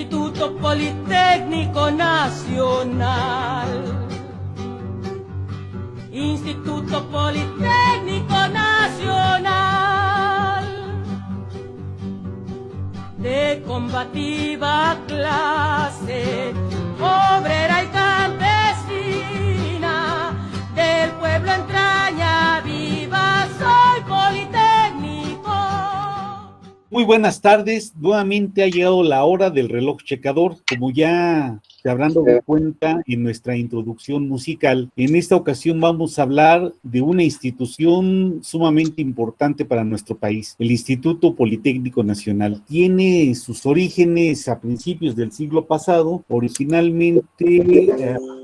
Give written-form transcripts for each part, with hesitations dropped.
Instituto Politécnico Nacional. Instituto Politécnico Nacional, de combativa clase, obrera y campesina, del pueblo entraña viva, soy politécnico. Muy buenas tardes, nuevamente ha llegado la hora del reloj checador, como ya se habrán dado cuenta en nuestra introducción musical. En esta ocasión vamos a hablar de una institución sumamente importante para nuestro país, el Instituto Politécnico Nacional. Tiene sus orígenes a principios del siglo pasado, originalmente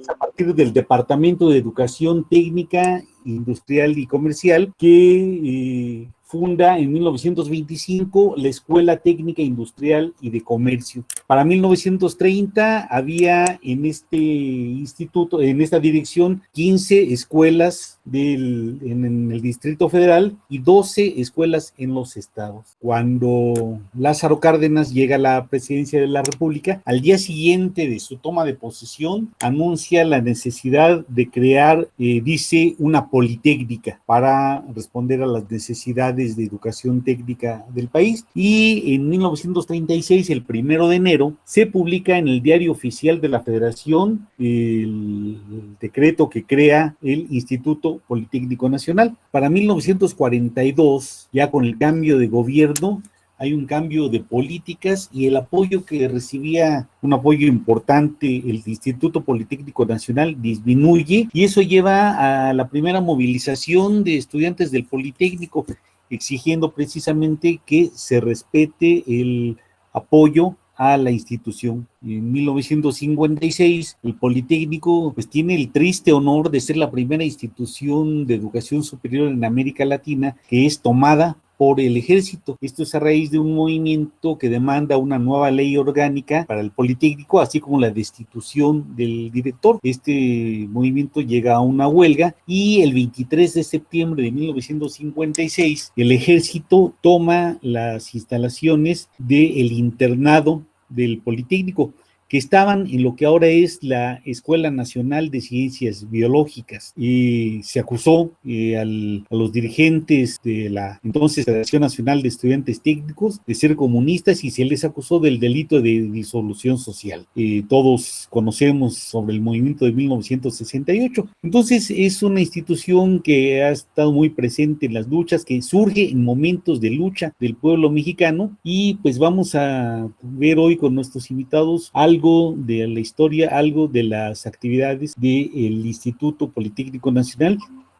a partir del Departamento de Educación Técnica, Industrial y Comercial, que funda en 1925 la Escuela Técnica Industrial y de Comercio. Para 1930 había en este instituto, en esta dirección, 15 escuelas en el Distrito Federal y 12 escuelas en los estados. Cuando Lázaro Cárdenas llega a la presidencia de la República, al día siguiente de su toma de posesión, anuncia la necesidad de crear, dice, una politécnica para responder a las necesidades de educación técnica del país, y en 1936, el 1 de enero, se publica en el Diario Oficial de la Federación el decreto que crea el Instituto Politécnico Nacional. Para 1942, ya con el cambio de gobierno, hay un cambio de políticas y el apoyo que recibía, un apoyo importante, el Instituto Politécnico Nacional disminuye, y eso lleva a la primera movilización de estudiantes del Politécnico, exigiendo precisamente que se respete el apoyo a la institución. En 1956, el Politécnico pues tiene el triste honor de ser la primera institución de educación superior en América Latina que es tomada por el ejército. Esto es a raíz de un movimiento que demanda una nueva ley orgánica para el Politécnico, así como la destitución del director. Este movimiento llega a una huelga y el 23 de septiembre de 1956 el ejército toma las instalaciones del internado del Politécnico, que estaban en lo que ahora es la Escuela Nacional de Ciencias Biológicas, y se acusó a los dirigentes de la entonces Federación Nacional de Estudiantes Técnicos de ser comunistas y se les acusó del delito de disolución social. Todos conocemos sobre el movimiento de 1968. Entonces es una institución que ha estado muy presente en las luchas, que surge en momentos de lucha del pueblo mexicano, y pues vamos a ver hoy con nuestros invitados algo de la historia, algo de las actividades del Instituto Politécnico Nacional,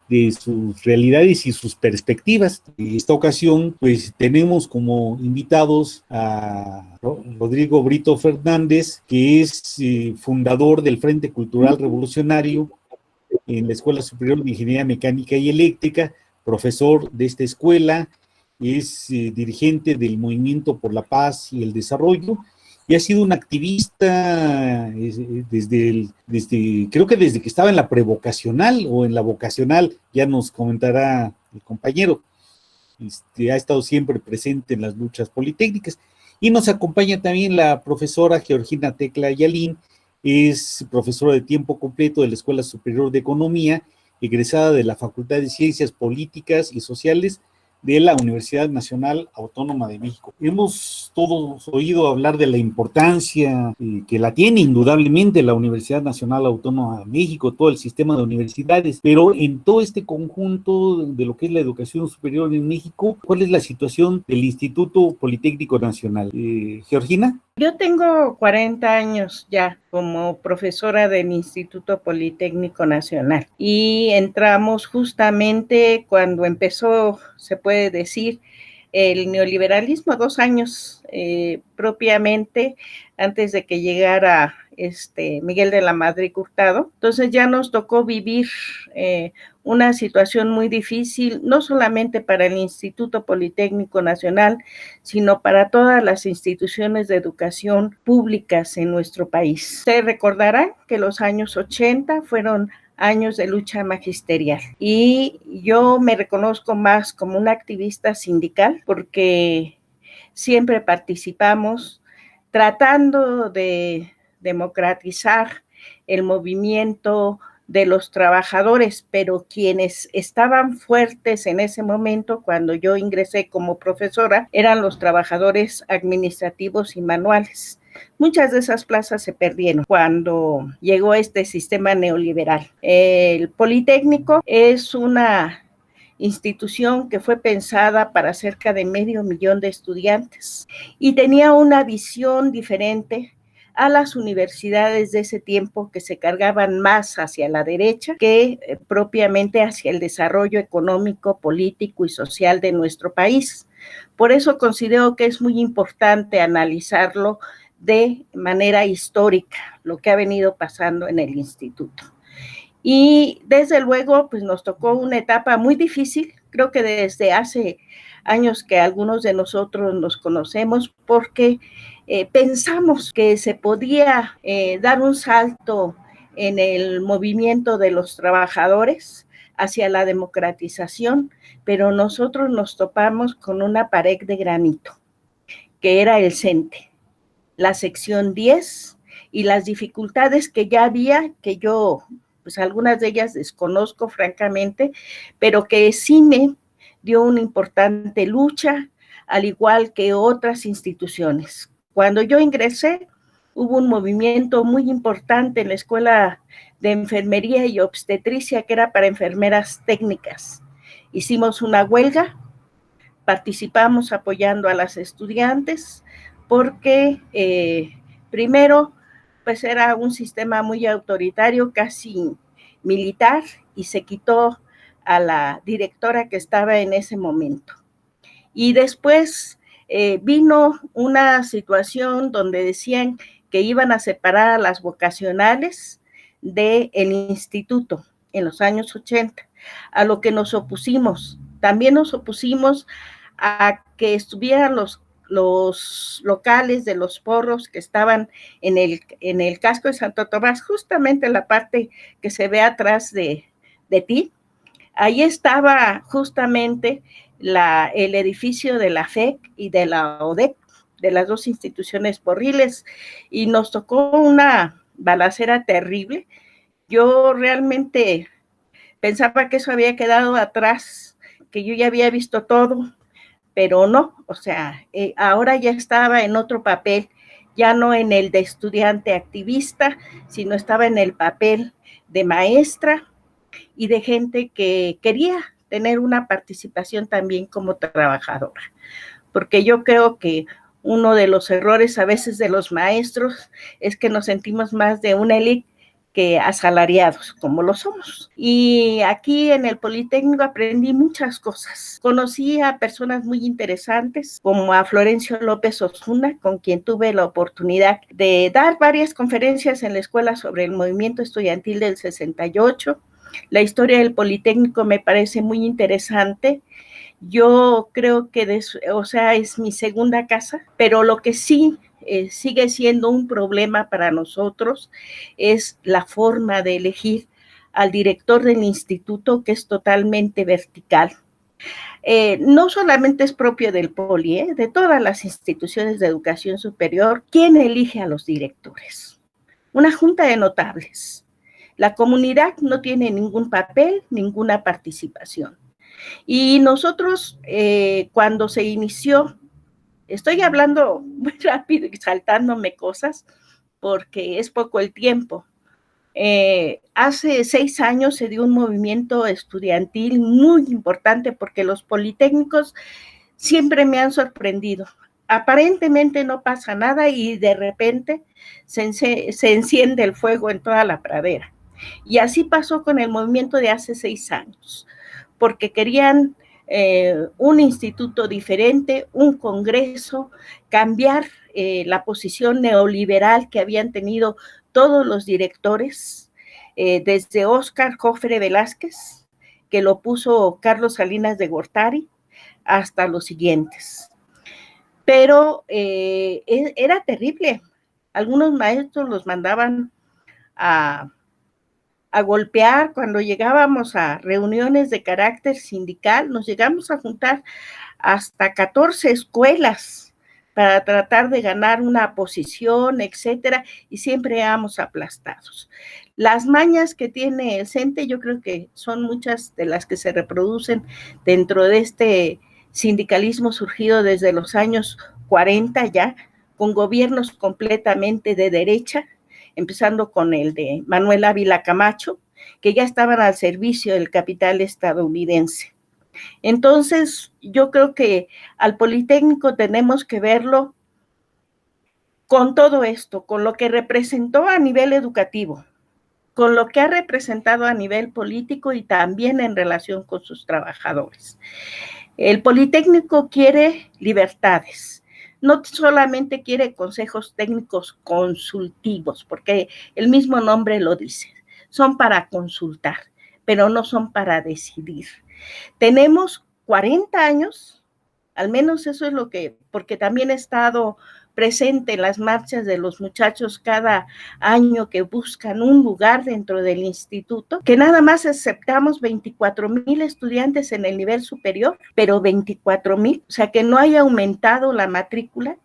de sus realidades y sus perspectivas. En esta ocasión, pues tenemos como invitados a Rodrigo Brito Fernández, que es fundador del Frente Cultural Revolucionario en la Escuela Superior de Ingeniería Mecánica y Eléctrica, profesor de esta escuela, es dirigente del Movimiento por la Paz y el Desarrollo, y ha sido un activista creo que desde que estaba en la prevocacional o en la vocacional, ya nos comentará el compañero. Ha estado siempre presente en las luchas politécnicas. Y nos acompaña también la profesora Georgina Tecla Yalín, es profesora de tiempo completo de la Escuela Superior de Economía, egresada de la Facultad de Ciencias Políticas y Sociales de la Universidad Nacional Autónoma de México. Hemos todos oído hablar de la importancia que la tiene indudablemente la Universidad Nacional Autónoma de México, todo el sistema de universidades, pero en todo este conjunto de lo que es la educación superior en México, ¿cuál es la situación del Instituto Politécnico Nacional? Georgina. Yo tengo 40 años ya como profesora del Instituto Politécnico Nacional y entramos justamente cuando empezó, se puede decir, el neoliberalismo, 2 años propiamente antes de que llegara Miguel de la Madrid Hurtado. Entonces ya nos tocó vivir una situación muy difícil, no solamente para el Instituto Politécnico Nacional, sino para todas las instituciones de educación públicas en nuestro país. Se recordarán que los años 80 fueron años de lucha magisterial y yo me reconozco más como una activista sindical porque siempre participamos tratando de democratizar el movimiento de los trabajadores, pero quienes estaban fuertes en ese momento, cuando yo ingresé como profesora, eran los trabajadores administrativos y manuales. Muchas de esas plazas se perdieron cuando llegó este sistema neoliberal. El Politécnico es una institución que fue pensada para cerca de 500,000 de estudiantes y tenía una visión diferente a las universidades de ese tiempo, que se cargaban más hacia la derecha que propiamente hacia el desarrollo económico, político y social de nuestro país. Por eso considero que es muy importante analizarlo de manera histórica, lo que ha venido pasando en el instituto. Y desde luego, pues nos tocó una etapa muy difícil, creo que desde hace años que algunos de nosotros nos conocemos, porque pensamos que se podía dar un salto en el movimiento de los trabajadores hacia la democratización, pero nosotros nos topamos con una pared de granito, que era el CENTE, la sección 10 y las dificultades que ya había, que yo, pues algunas de ellas desconozco francamente, pero que sí me dio una importante lucha, al igual que otras instituciones. Cuando yo ingresé, hubo un movimiento muy importante en la Escuela de Enfermería y Obstetricia, que era para enfermeras técnicas. Hicimos una huelga, participamos apoyando a las estudiantes, porque primero, pues era un sistema muy autoritario, casi militar, y se quitó a la directora que estaba en ese momento. Y después vino una situación donde decían que iban a separar a las vocacionales del instituto en los años 80, a lo que nos opusimos. También nos opusimos a que estuvieran los locales de los porros que estaban en el casco de Santo Tomás, justamente en la parte que se ve atrás de ti. Ahí estaba justamente el edificio de la FEC y de la ODEC, de las dos instituciones porriles, y nos tocó una balacera terrible. Yo realmente pensaba que eso había quedado atrás, que yo ya había visto todo, pero no, o sea, ahora ya estaba en otro papel, ya no en el de estudiante activista, sino estaba en el papel de maestra y de gente que quería tener una participación también como trabajadora, porque yo creo que uno de los errores a veces de los maestros es que nos sentimos más de una élite que asalariados, como lo somos. Y aquí en el Politécnico aprendí muchas cosas. Conocí a personas muy interesantes, como a Florencio López Osuna, con quien tuve la oportunidad de dar varias conferencias en la escuela sobre el movimiento estudiantil del 68. La historia del Politécnico me parece muy interesante. Yo creo que, es mi segunda casa, pero lo que sí sigue siendo un problema para nosotros es la forma de elegir al director del instituto, que es totalmente vertical. No solamente es propio del Poli, de todas las instituciones de educación superior. ¿Quién elige a los directores? Una junta de notables. La comunidad no tiene ningún papel, ninguna participación. Y nosotros, cuando se inició, estoy hablando muy rápido y saltándome cosas, porque es poco el tiempo. Hace 6 años se dio un movimiento estudiantil muy importante, porque los politécnicos siempre me han sorprendido. Aparentemente no pasa nada y de repente se enciende el fuego en toda la pradera. Y así pasó con el movimiento de hace 6 años, porque querían un instituto diferente, un congreso, cambiar la posición neoliberal que habían tenido todos los directores, desde Óscar Jofre Velázquez, que lo puso Carlos Salinas de Gortari, hasta los siguientes. Pero era terrible. Algunos maestros los mandaban a golpear. Cuando llegábamos a reuniones de carácter sindical, nos llegamos a juntar hasta 14 escuelas para tratar de ganar una posición, etcétera, y siempre éramos aplastados. Las mañas que tiene el CENTE, yo creo que son muchas de las que se reproducen dentro de este sindicalismo surgido desde los años 40 ya, con gobiernos completamente de derecha, empezando con el de Manuel Ávila Camacho, que ya estaban al servicio del capital estadounidense. Entonces, yo creo que al Politécnico tenemos que verlo con todo esto, con lo que representó a nivel educativo, con lo que ha representado a nivel político y también en relación con sus trabajadores. El Politécnico quiere libertades, no solamente quiere consejos técnicos consultivos, porque el mismo nombre lo dice, son para consultar, pero no son para decidir. Tenemos 40 años, al menos eso es lo que, porque también he estado presente en las marchas de los muchachos cada año que buscan un lugar dentro del instituto, que nada más aceptamos 24,000 estudiantes en el nivel superior, pero 24,000, o sea que no haya aumentado la matrícula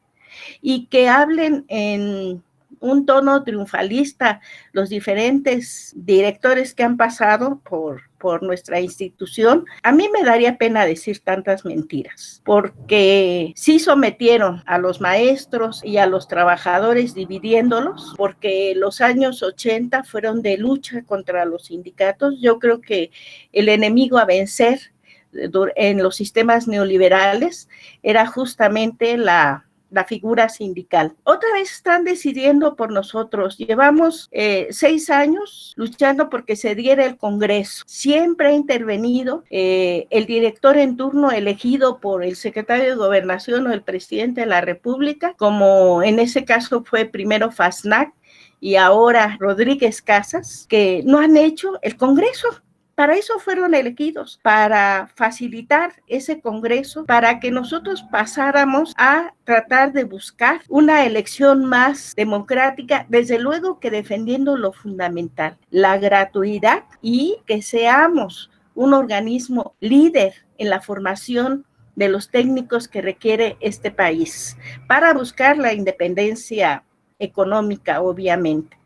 y que hablen en un tono triunfalista los diferentes directores que han pasado por nuestra institución. A mí me daría pena decir tantas mentiras, porque sí sometieron a los maestros y a los trabajadores dividiéndolos, porque los años 80 fueron de lucha contra los sindicatos. Yo creo que el enemigo a vencer en los sistemas neoliberales era justamente la figura sindical. Otra vez están decidiendo por nosotros. Llevamos 6 años luchando porque se diera el Congreso. Siempre ha intervenido el director en turno elegido por el secretario de Gobernación o el presidente de la República, como en ese caso fue primero Fastnac y ahora Rodríguez Casas, que no han hecho el Congreso. Para eso fueron elegidos, para facilitar ese Congreso, para que nosotros pasáramos a tratar de buscar una elección más democrática, desde luego que defendiendo lo fundamental, la gratuidad, y que seamos un organismo líder en la formación de los técnicos que requiere este país, para buscar la independencia económica, obviamente.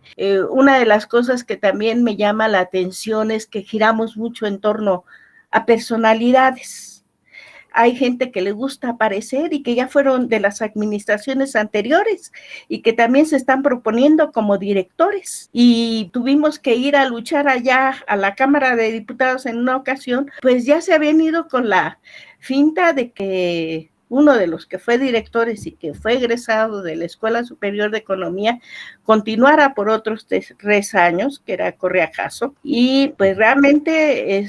Una de las cosas que también me llama la atención es que giramos mucho en torno a personalidades. Hay gente que le gusta aparecer y que ya fueron de las administraciones anteriores y que también se están proponiendo como directores. Y tuvimos que ir a luchar allá a la Cámara de Diputados en una ocasión, pues ya se habían ido con la finta de que uno de los que fue directores y que fue egresado de la Escuela Superior de Economía, continuara por otros 3 años, que era Correa Jasso, y pues realmente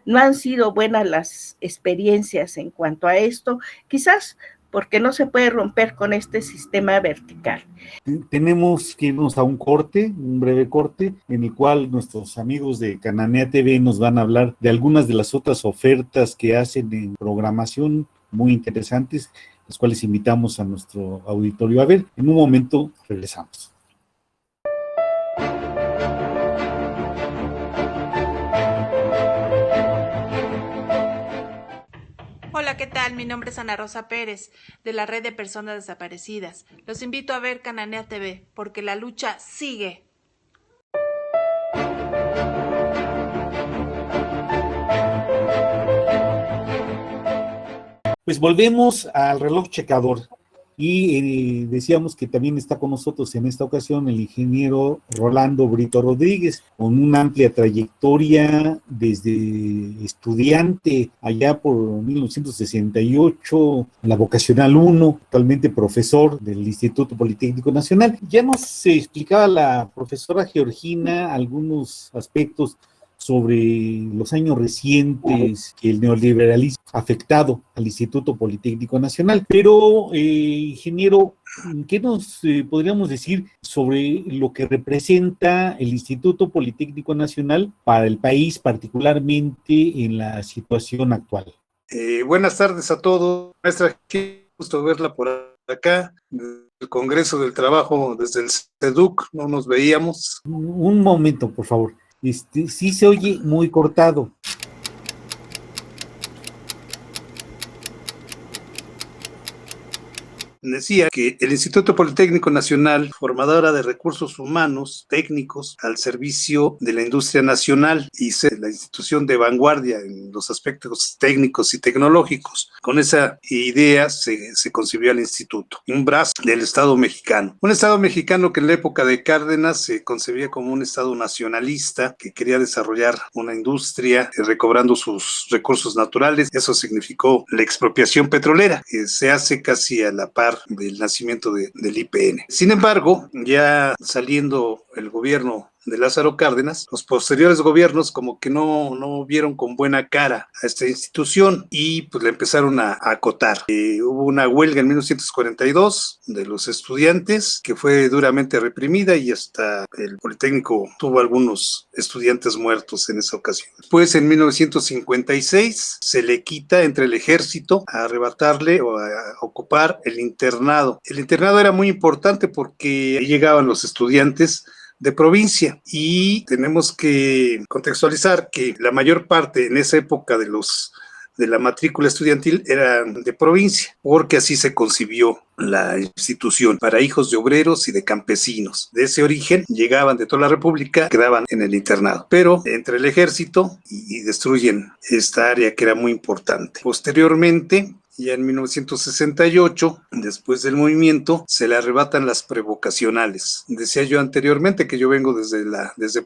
no han sido buenas las experiencias en cuanto a esto, quizás porque no se puede romper con este sistema vertical. Tenemos que irnos a un corte, un breve corte, en el cual nuestros amigos de Cananea TV nos van a hablar de algunas de las otras ofertas que hacen en programación muy interesantes, las cuales invitamos a nuestro auditorio a ver. En un momento regresamos. Hola, ¿qué tal? Mi nombre es Ana Rosa Pérez, de la Red de Personas Desaparecidas. Los invito a ver Cananea TV, porque la lucha sigue. Pues volvemos al reloj checador y decíamos que también está con nosotros en esta ocasión el ingeniero Rolando Brito Rodríguez, con una amplia trayectoria desde estudiante allá por 1968, la vocacional 1, actualmente profesor del Instituto Politécnico Nacional. Ya nos explicaba la profesora Georgina algunos aspectos sobre los años recientes que el neoliberalismo ha afectado al Instituto Politécnico Nacional. Pero, ingeniero, ¿qué nos podríamos decir sobre lo que representa el Instituto Politécnico Nacional para el país, particularmente en la situación actual? Buenas tardes a todos. Maestra, qué gusto verla por acá. El Congreso del Trabajo desde el CEDUC, no nos veíamos. Un momento, por favor. Sí se oye muy cortado. decía que el Instituto Politécnico Nacional, formadora de recursos humanos, técnicos, al servicio de la industria nacional, y ser la institución de vanguardia en los aspectos técnicos y tecnológicos. Con esa idea se concibió el instituto, un brazo del Estado mexicano. Un Estado mexicano que en la época de Cárdenas se concebía como un Estado nacionalista que quería desarrollar una industria recobrando sus recursos naturales. Eso significó la expropiación petrolera, que se hace casi a la par del nacimiento del IPN. Sin embargo, ya saliendo el gobierno de Lázaro Cárdenas, los posteriores gobiernos como que no vieron con buena cara a esta institución y pues la empezaron a acotar. Hubo una huelga en 1942 de los estudiantes que fue duramente reprimida y hasta el Politécnico tuvo algunos estudiantes muertos en esa ocasión. Después, en 1956, se le quita entre el ejército a arrebatarle o a ocupar el internado. El internado era muy importante porque ahí llegaban los estudiantes de provincia y tenemos que contextualizar que la mayor parte en esa época de la matrícula estudiantil era de provincia, porque así se concibió la institución para hijos de obreros y de campesinos. De ese origen llegaban de toda la república, quedaban en el internado, pero entre el ejército y destruyen esta área que era muy importante. Posteriormente, ya en 1968, después del movimiento, se le arrebatan las prevocacionales. Decía yo anteriormente que yo vengo desde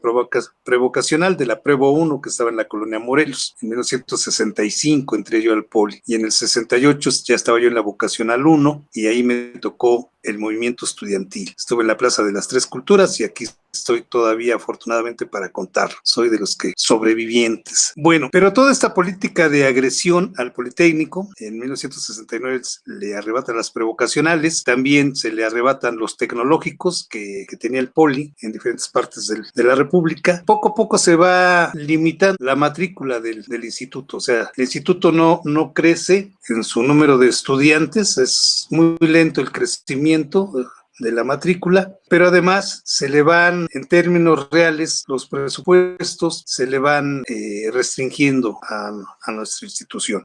prevocacional de la Prevo 1, que estaba en la colonia Morelos. En 1965 entré yo al Poli y en el 68 ya estaba yo en la vocacional 1 y ahí me tocó el movimiento estudiantil. Estuve en la Plaza de las Tres Culturas y aquí estoy todavía, afortunadamente, para contar. Soy de los que sobrevivientes. Bueno, pero toda esta política de agresión al Politécnico, en 1969 le arrebatan las prevocacionales, también se le arrebatan los tecnológicos que tenía el Poli en diferentes partes de la República. Poco a poco se va limitando la matrícula del instituto. O sea, el instituto no crece en su número de estudiantes, es muy lento el crecimiento de la matrícula, pero además se le van, en términos reales, los presupuestos se le van restringiendo a nuestra institución.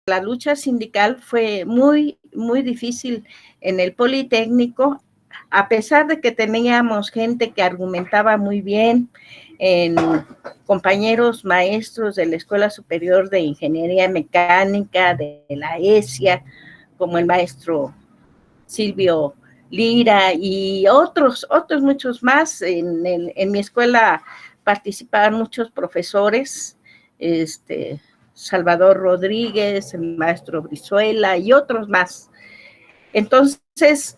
La lucha sindical fue muy, muy difícil en el Politécnico, a pesar de que teníamos gente que argumentaba muy bien, compañeros maestros de la Escuela Superior de Ingeniería Mecánica, de la ESIA, como el maestro Silvio Lira y otros muchos más. En mi escuela participaban muchos profesores, Salvador Rodríguez, el maestro Brizuela y otros más. Entonces,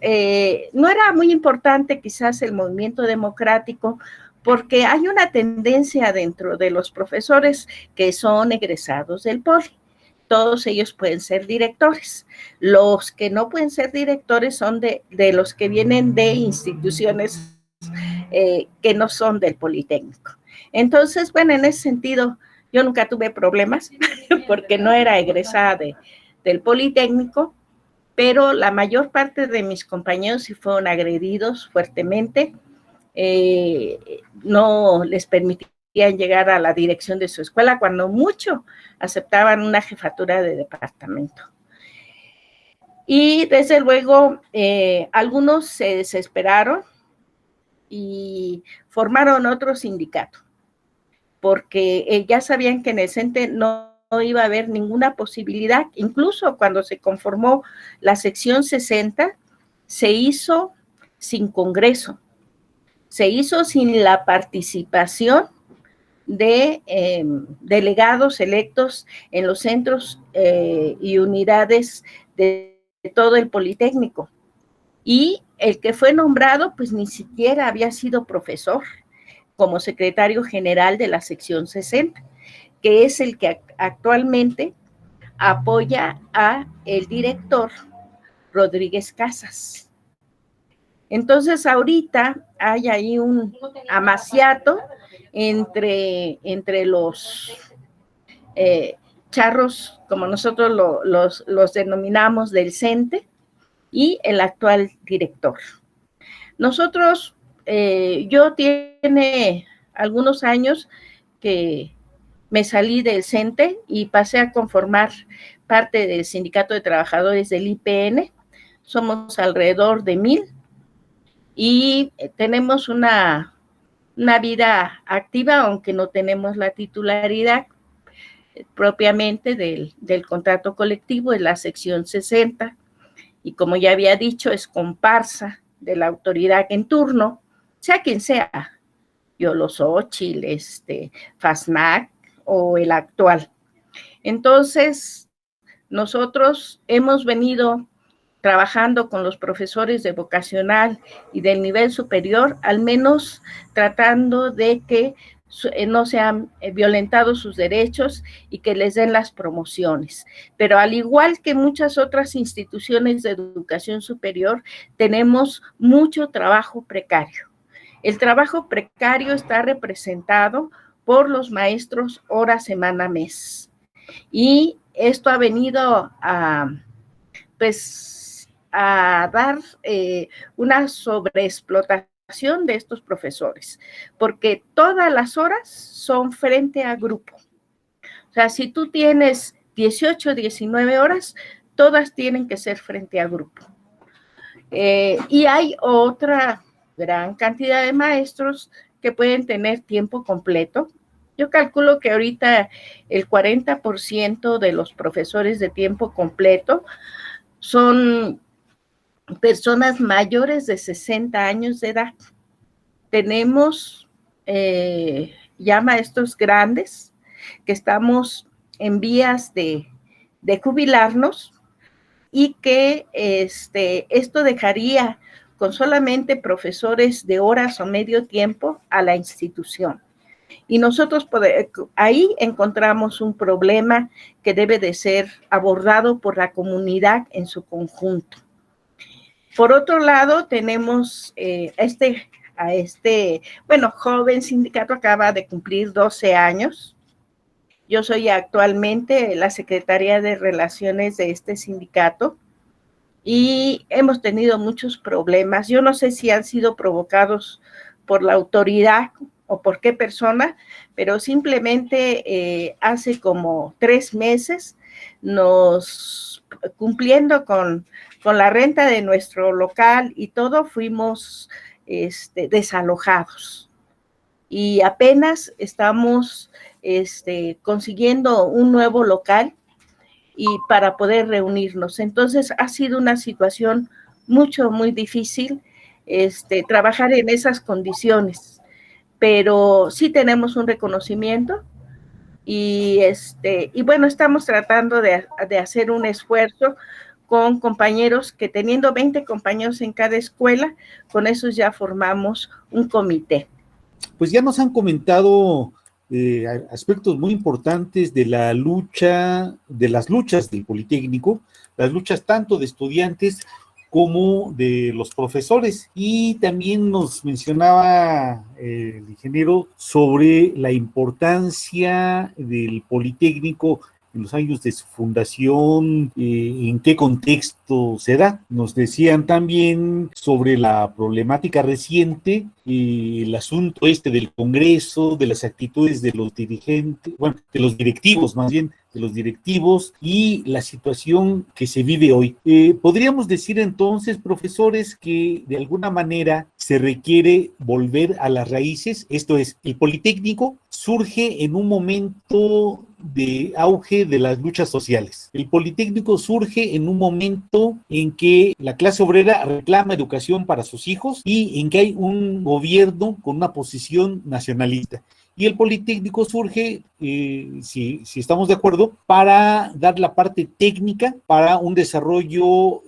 no era muy importante quizás el movimiento democrático, porque hay una tendencia dentro de los profesores que son egresados del Poli. Todos ellos pueden ser directores. Los que no pueden ser directores son de los que vienen de instituciones que no son del Politécnico. Entonces, bueno, en ese sentido, yo nunca tuve problemas porque no era egresada del Politécnico, pero la mayor parte de mis compañeros sí fueron agredidos fuertemente. No les permitían llegar a la dirección de su escuela, cuando mucho aceptaban una jefatura de departamento. Y desde luego algunos se desesperaron y formaron otro sindicato, porque ya sabían que en el CENTE no iba a haber ninguna posibilidad. Incluso cuando se conformó la sección 60, se hizo sin congreso, se hizo sin la participación de delegados electos en los centros y unidades de todo el Politécnico. Y el que fue nombrado, pues ni siquiera había sido profesor, como secretario general de la sección 60, que es el que actualmente apoya a el director Rodríguez Casas. Entonces, ahorita hay ahí un amaciato entre los charros, como nosotros los denominamos, del CENTE, y el actual director. Nosotros, yo tiene algunos años que me salí del CENTE y pasé a conformar parte del Sindicato de Trabajadores del IPN. Somos alrededor de 1,000 y tenemos una vida activa, aunque no tenemos la titularidad propiamente del contrato colectivo, es la sección 60, y como ya había dicho, es comparsa de la autoridad en turno, sea quien sea, Yolo Xóchitl, FASNAC o el actual. Entonces, nosotros hemos venido trabajando con los profesores de vocacional y del nivel superior, al menos tratando de que no sean violentados sus derechos y que les den las promociones. Pero al igual que muchas otras instituciones de educación superior, tenemos mucho trabajo precario. El trabajo precario está representado por los maestros hora, semana, mes. Y esto ha venido a dar una sobreexplotación de estos profesores, porque todas las horas son frente a grupo. O sea, si tú tienes 18, 19 horas, todas tienen que ser frente a grupo. Y hay otra gran cantidad de maestros que pueden tener tiempo completo. Yo calculo que ahorita el 40% de los profesores de tiempo completo son personas mayores de 60 años de edad. Tenemos ya maestros grandes que estamos en vías de jubilarnos y que esto dejaría con solamente profesores de horas o medio tiempo a la institución. Y nosotros ahí encontramos un problema que debe de ser abordado por la comunidad en su conjunto. Por otro lado, tenemos joven sindicato, acaba de cumplir 12 años. Yo soy actualmente la secretaria de Relaciones de este sindicato y hemos tenido muchos problemas. Yo no sé si han sido provocados por la autoridad o por qué persona, pero simplemente hace como 3 meses cumpliendo con la renta de nuestro local y todo, fuimos desalojados. Y apenas estamos consiguiendo un nuevo local y para poder reunirnos. Entonces ha sido una situación muy difícil trabajar en esas condiciones, pero sí tenemos un reconocimiento y bueno, estamos tratando de hacer un esfuerzo con compañeros que, teniendo 20 compañeros en cada escuela, con esos ya formamos un comité. Pues ya nos han comentado aspectos muy importantes de la lucha, de las luchas del Politécnico, las luchas tanto de estudiantes como de los profesores, y también nos mencionaba el ingeniero sobre la importancia del Politécnico en los años de su fundación, en qué contexto se da. Nos decían también sobre la problemática reciente, el asunto del Congreso, de las actitudes de los dirigentes, bueno, de los directivos más bien, de los directivos y la situación que se vive hoy. Podríamos decir entonces, profesores, que de alguna manera se requiere volver a las raíces, esto es, el Politécnico surge en un momento de auge de las luchas sociales. El Politécnico surge en un momento en que la clase obrera reclama educación para sus hijos y en que hay un gobierno con una posición nacionalista. Y el Politécnico surge, si estamos de acuerdo, para dar la parte técnica para un desarrollo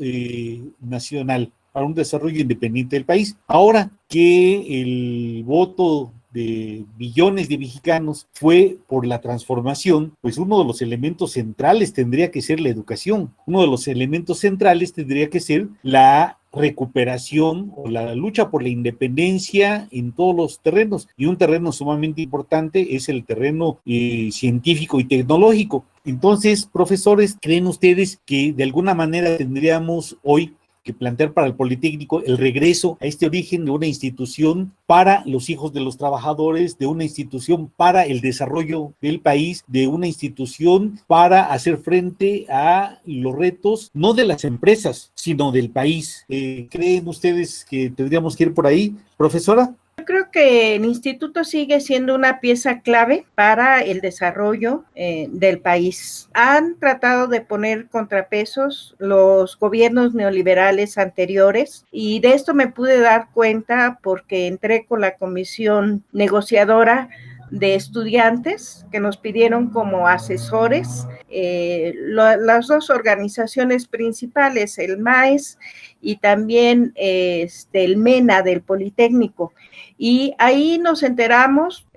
nacional, para un desarrollo independiente del país. Ahora que el voto de millones de mexicanos fue por la transformación, pues uno de los elementos centrales tendría que ser la educación. Uno de los elementos centrales tendría que ser la recuperación o la lucha por la independencia en todos los terrenos, y un terreno sumamente importante es el terreno científico y tecnológico. Entonces, profesores, ¿creen ustedes que de alguna manera tendríamos hoy que plantear para el Politécnico el regreso a este origen de una institución para los hijos de los trabajadores, de una institución para el desarrollo del país, de una institución para hacer frente a los retos, no de las empresas, sino del país. ¿Creen ustedes que tendríamos que ir por ahí, profesora? Yo creo que el instituto sigue siendo una pieza clave para el desarrollo del país. Han tratado de poner contrapesos los gobiernos neoliberales anteriores y de esto me pude dar cuenta porque entré con la comisión negociadora de estudiantes que nos pidieron como asesores las dos organizaciones principales, el MAES y también el MENA del Politécnico. Y ahí nos enteramos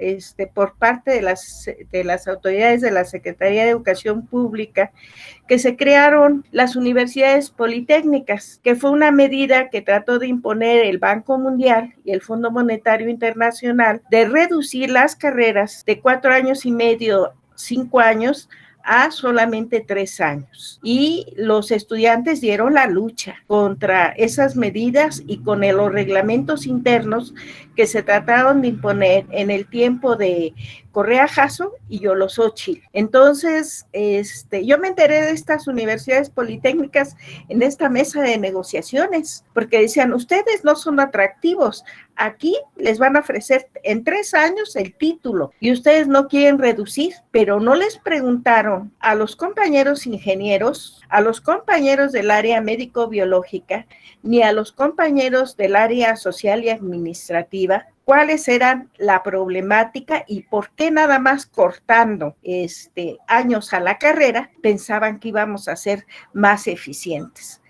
por parte de las autoridades de la Secretaría de Educación Pública que se crearon las universidades politécnicas, que fue una medida que trató de imponer el Banco Mundial y el Fondo Monetario Internacional de reducir las carreras de 4 años y medio, 5 años, a solamente 3 años. Y los estudiantes dieron la lucha contra esas medidas y con los reglamentos internos que se trataron de imponer en el tiempo de Correa Jasso y Yolosóchil. Entonces, yo me enteré de estas universidades politécnicas en esta mesa de negociaciones, porque decían, ustedes no son atractivos, aquí les van a ofrecer en 3 años el título y ustedes no quieren reducir, pero no les preguntaron a los compañeros ingenieros, a los compañeros del área médico-biológica, ni a los compañeros del área social y administrativa, cuáles eran la problemática y por qué nada más cortando años a la carrera pensaban que íbamos a ser más eficientes.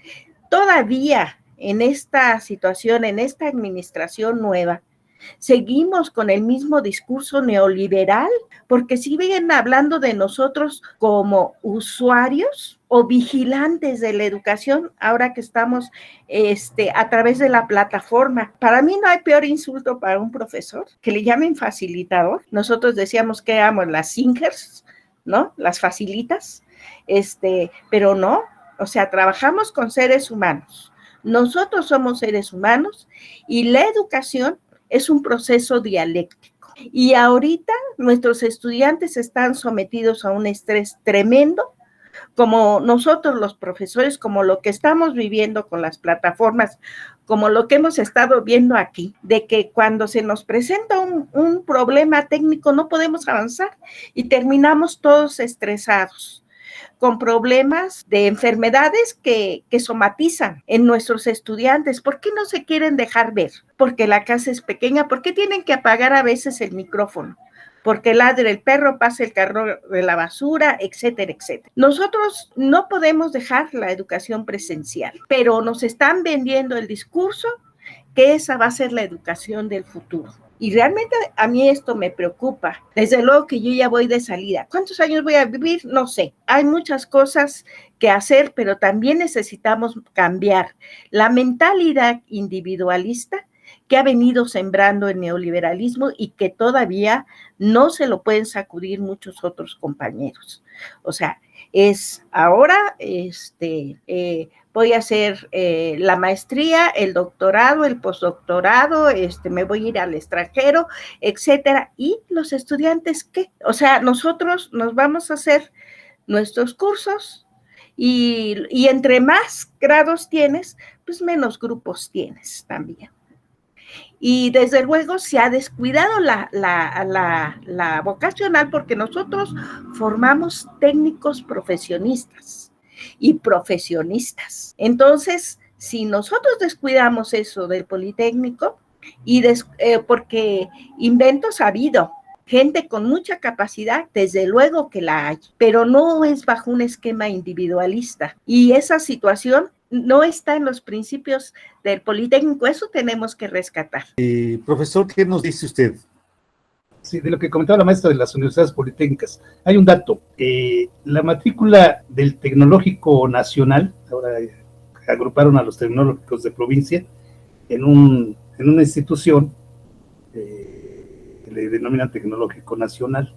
Todavía en esta situación, en esta administración nueva, seguimos con el mismo discurso neoliberal, porque siguen hablando de nosotros como usuarios o vigilantes de la educación, ahora que estamos a través de la plataforma. Para mí no hay peor insulto para un profesor que le llamen facilitador. Nosotros decíamos que éramos las singers, ¿no? Las facilitas, pero no, o sea, trabajamos con seres humanos. Nosotros somos seres humanos y la educación es un proceso dialéctico. Y ahorita nuestros estudiantes están sometidos a un estrés tremendo, como nosotros los profesores, como lo que estamos viviendo con las plataformas, como lo que hemos estado viendo aquí, de que cuando se nos presenta un problema técnico no podemos avanzar y terminamos todos estresados, con problemas de enfermedades que somatizan en nuestros estudiantes. ¿Por qué no se quieren dejar ver? Porque la casa es pequeña. ¿Por qué tienen que apagar a veces el micrófono? Porque ladra el perro, pasa el carro de la basura, etcétera, etcétera. Nosotros no podemos dejar la educación presencial, pero nos están vendiendo el discurso que esa va a ser la educación del futuro. Y realmente a mí esto me preocupa. Desde luego que yo ya voy de salida. ¿Cuántos años voy a vivir? No sé. Hay muchas cosas que hacer, pero también necesitamos cambiar la mentalidad individualista que ha venido sembrando el neoliberalismo y que todavía no se lo pueden sacudir muchos otros compañeros. O sea, es ahora, voy a hacer la maestría, el doctorado, el postdoctorado, me voy a ir al extranjero, etcétera. ¿Y los estudiantes qué? O sea, nosotros nos vamos a hacer nuestros cursos y entre más grados tienes, pues menos grupos tienes también. Y desde luego se ha descuidado la vocacional porque nosotros formamos técnicos profesionistas y profesionistas. Entonces, si nosotros descuidamos eso del Politécnico, porque inventos ha habido, gente con mucha capacidad, desde luego que la hay, pero no es bajo un esquema individualista. Y esa situación no está en los principios del Politécnico, eso tenemos que rescatar. Profesor, ¿qué nos dice usted? Sí, de lo que comentaba la maestra de las universidades politécnicas, hay un dato, la matrícula del Tecnológico Nacional, ahora agruparon a los tecnológicos de provincia en una institución que le denominan Tecnológico Nacional.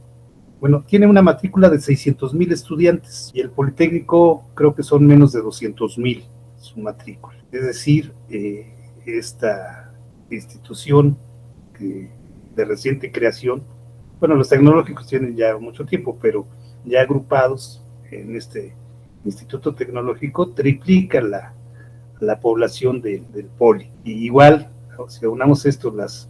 Bueno, tiene una matrícula de 600,000 estudiantes y el Politécnico creo que son menos de 200,000. su matrícula. Es decir, esta institución de reciente creación, bueno, los tecnológicos tienen ya mucho tiempo, pero ya agrupados en este Instituto Tecnológico, triplica la población del Poli. Y igual, si aunamos esto, las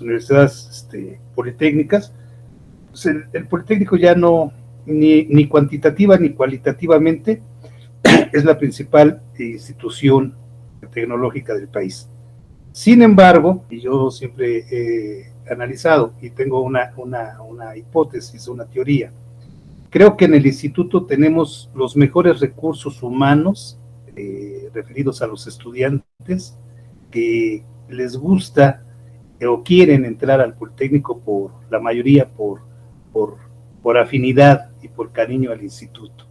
universidades politécnicas, pues el Politécnico ya no, ni cuantitativa ni cualitativamente, es la principal institución tecnológica del país. Sin embargo, y yo siempre he analizado y tengo una hipótesis, una teoría, creo que en el instituto tenemos los mejores recursos humanos referidos a los estudiantes que les gusta o quieren entrar al Politécnico por la mayoría por afinidad y por cariño al instituto.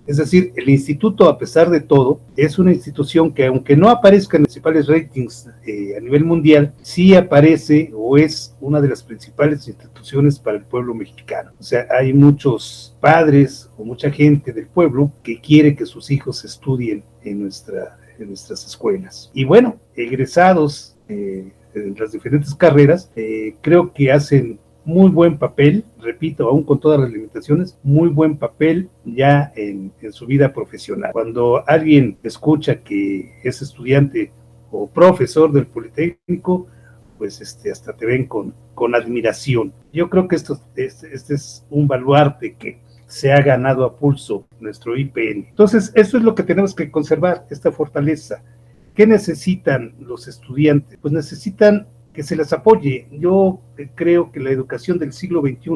Es decir, el instituto, a pesar de todo, es una institución que, aunque no aparezca en los principales ratings a nivel mundial, sí aparece o es una de las principales instituciones para el pueblo mexicano. O sea, hay muchos padres o mucha gente del pueblo que quiere que sus hijos estudien en nuestras escuelas. Y bueno, egresados en las diferentes carreras, creo que hacen muy buen papel, repito, aún con todas las limitaciones, muy buen papel ya en su vida profesional. Cuando alguien escucha que es estudiante o profesor del Politécnico, pues hasta te ven con admiración. Yo creo que este es un baluarte que se ha ganado a pulso nuestro IPN. Entonces, eso es lo que tenemos que conservar, esta fortaleza. ¿Qué necesitan los estudiantes? Pues necesitan que se les apoye. Yo creo que la educación del siglo XXI,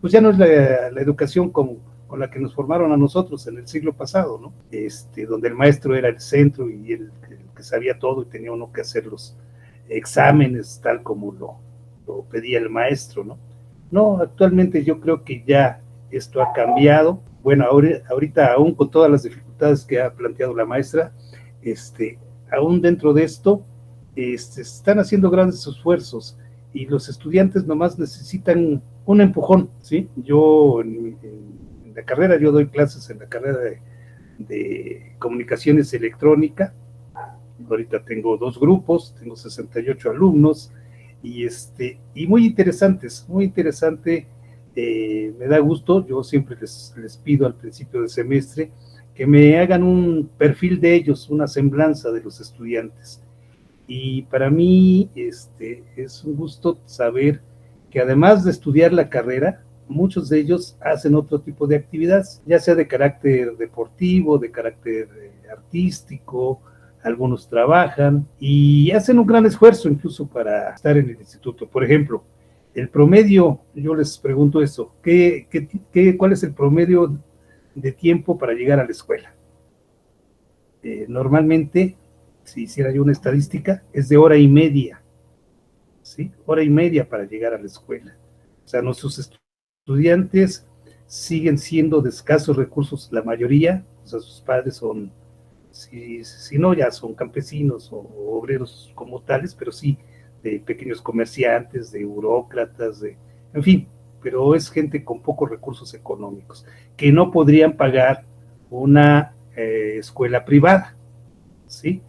pues ya no es la educación con la que nos formaron a nosotros en el siglo pasado, ¿no? Donde el maestro era el centro y el que sabía todo y tenía uno que hacer los exámenes tal como lo pedía el maestro, ¿no? No, actualmente yo creo que ya esto ha cambiado. Bueno, ahorita aún con todas las dificultades que ha planteado la maestra, aún dentro de esto, están haciendo grandes esfuerzos y los estudiantes nomás necesitan un empujón, ¿sí? Yo en la carrera, yo doy clases en la carrera de comunicaciones electrónica. Ahorita tengo 2 grupos, tengo 68 alumnos y muy interesantes, muy interesante. Me da gusto, yo siempre les pido al principio de semestre que me hagan un perfil de ellos, una semblanza de los estudiantes. Y para mí es un gusto saber que además de estudiar la carrera, muchos de ellos hacen otro tipo de actividades, ya sea de carácter deportivo, de carácter artístico, algunos trabajan y hacen un gran esfuerzo incluso para estar en el instituto. Por ejemplo, el promedio, yo les pregunto eso, ¿cuál es el promedio de tiempo para llegar a la escuela? Normalmente, si hiciera yo una estadística, es de hora y media, ¿sí? Hora y media para llegar a la escuela. O sea, nuestros estudiantes siguen siendo de escasos recursos, la mayoría, o sea, sus padres son, si no, ya son campesinos o obreros como tales, pero sí de pequeños comerciantes, de burócratas, en fin, pero es gente con pocos recursos económicos, que no podrían pagar una escuela privada, ¿sí?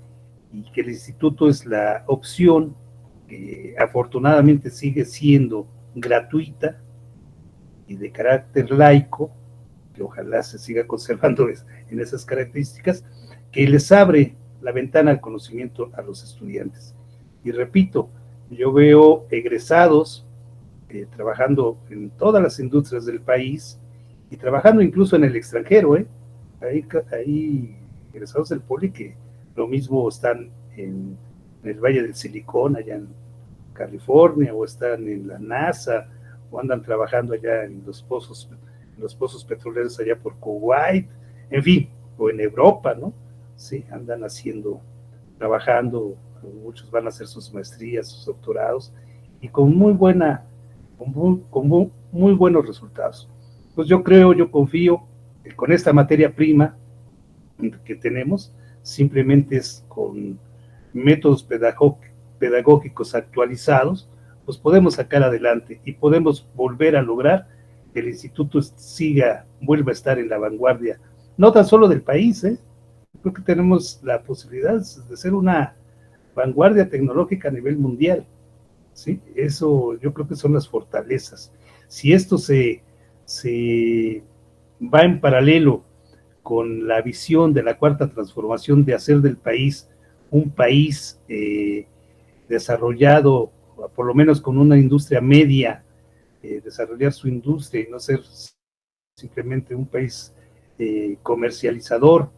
Y que el instituto es la opción que afortunadamente sigue siendo gratuita y de carácter laico, que ojalá se siga conservando en esas características, que les abre la ventana al conocimiento a los estudiantes. Y repito, yo veo egresados trabajando en todas las industrias del país y trabajando incluso en el extranjero, hay egresados del Poli que lo mismo están en el Valle del Silicón, allá en California, o están en la NASA, o andan trabajando allá en los pozos petroleros allá por Kuwait, en fin, o en Europa, ¿no? Sí, andan trabajando, muchos van a hacer sus maestrías, sus doctorados, y con muy buenos resultados. Pues yo confío que con esta materia prima que tenemos, simplemente es con métodos pedagógicos actualizados, pues podemos sacar adelante y podemos volver a lograr que el instituto vuelva a estar en la vanguardia, no tan solo del país, creo que tenemos la posibilidad de ser una vanguardia tecnológica a nivel mundial, ¿sí? Eso yo creo que son las fortalezas. Si esto se va en paralelo con la visión de la cuarta transformación de hacer del país un país desarrollado, por lo menos con una industria media, desarrollar su industria y no ser simplemente un país comercializador,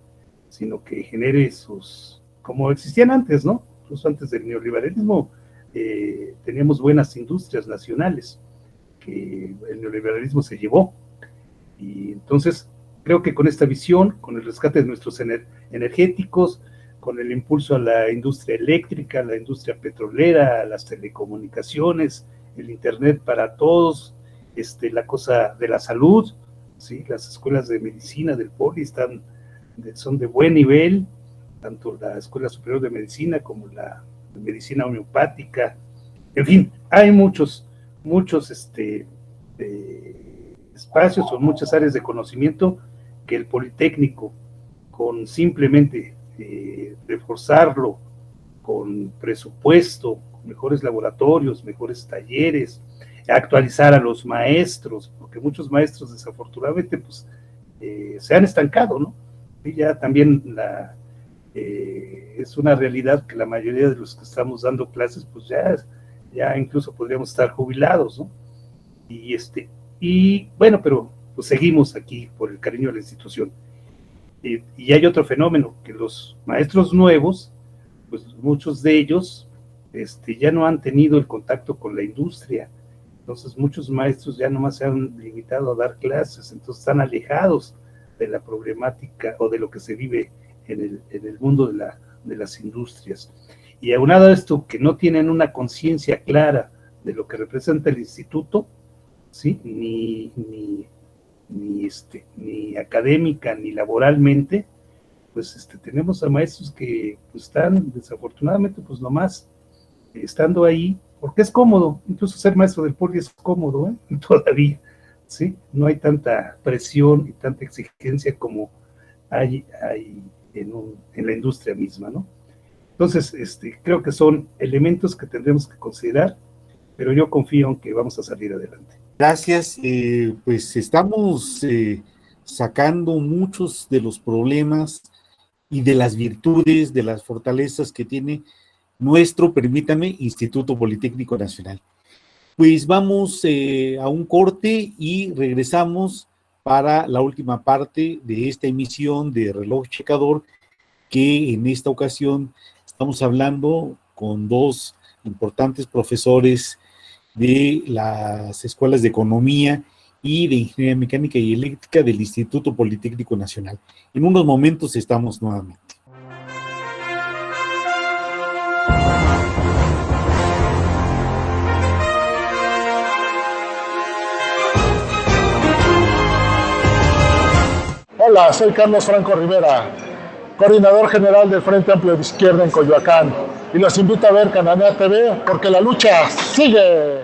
sino que genere sus, como existían antes, ¿no? Incluso antes del neoliberalismo, teníamos buenas industrias nacionales que el neoliberalismo se llevó. Y entonces creo que con esta visión, con el rescate de nuestros energéticos, con el impulso a la industria eléctrica, a la industria petrolera, a las telecomunicaciones, el internet para todos, la cosa de la salud, ¿sí? Las escuelas de medicina del Poli son de buen nivel, tanto la Escuela Superior de Medicina como la de Medicina Homeopática. En fin, hay muchos espacios o muchas áreas de conocimiento que el Politécnico, con simplemente reforzarlo con presupuesto, mejores laboratorios, mejores talleres, actualizar a los maestros, porque muchos maestros desafortunadamente pues se han estancado, ¿no? Y ya también es una realidad que la mayoría de los que estamos dando clases pues ya incluso podríamos estar jubilados, ¿no? Y bueno, pero pues seguimos aquí por el cariño a la institución. Y hay otro fenómeno, que los maestros nuevos, pues muchos de ellos ya no han tenido el contacto con la industria. Entonces muchos maestros ya nomás se han limitado a dar clases, entonces están alejados de la problemática o de lo que se vive en el mundo de las industrias. Y aunado a esto, que no tienen una conciencia clara de lo que representa el instituto, ¿sí? Ni académica ni laboralmente, pues tenemos a maestros que pues, están desafortunadamente pues nomás estando ahí, porque es cómodo, incluso ser maestro del Poli es cómodo, todavía, ¿sí? No hay tanta presión y tanta exigencia como hay en la industria misma, ¿no? Entonces, creo que son elementos que tendremos que considerar, pero yo confío en que vamos a salir adelante. Gracias, pues estamos sacando muchos de los problemas y de las virtudes, de las fortalezas que tiene nuestro, permítame, Instituto Politécnico Nacional. Pues vamos a un corte y regresamos para la última parte de esta emisión de Reloj Checador, que en esta ocasión estamos hablando con dos importantes profesores de las escuelas de economía y de ingeniería mecánica y eléctrica del Instituto Politécnico Nacional. En unos momentos estamos nuevamente. Hola, soy Carlos Franco Rivera, coordinador general del Frente Amplio de Izquierda en Coyoacán, y los invito a ver Cananea TV porque la lucha sigue.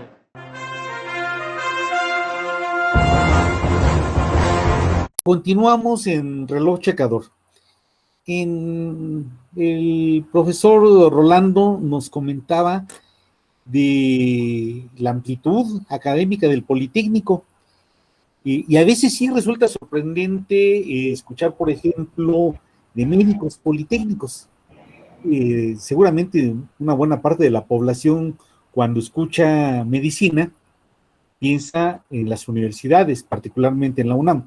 Continuamos en Reloj Checador. El profesor Rolando nos comentaba de la amplitud académica del Politécnico. Y a veces sí resulta sorprendente escuchar, por ejemplo, de médicos politécnicos. Seguramente una buena parte de la población, cuando escucha medicina, piensa en las universidades, particularmente en la UNAM.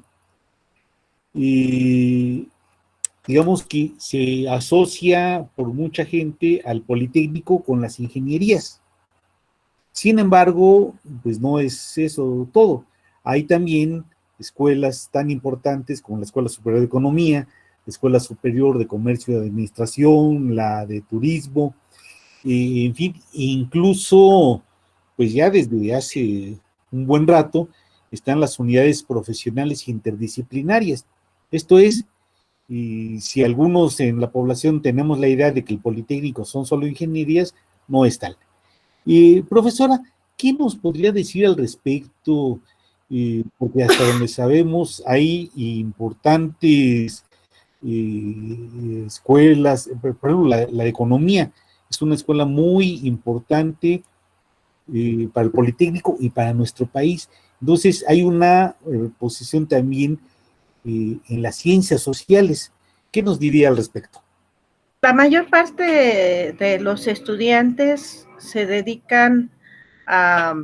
Digamos que se asocia por mucha gente al Politécnico con las ingenierías. Sin embargo, pues no es eso todo. Hay también escuelas tan importantes como la Escuela Superior de Economía, la Escuela Superior de Comercio y Administración, la de Turismo, en fin, incluso, pues ya desde hace un buen rato, están las unidades profesionales interdisciplinarias. Esto es, si algunos en la población tenemos la idea de que el Politécnico son solo ingenierías, no es tal. Profesora, ¿qué nos podría decir al respecto? Porque hasta donde sabemos hay importantes escuelas, por ejemplo, la economía es una escuela muy importante para el Politécnico y para nuestro país. Entonces hay una posición también en las ciencias sociales. ¿Qué nos diría al respecto? La mayor parte de los estudiantes se dedican a,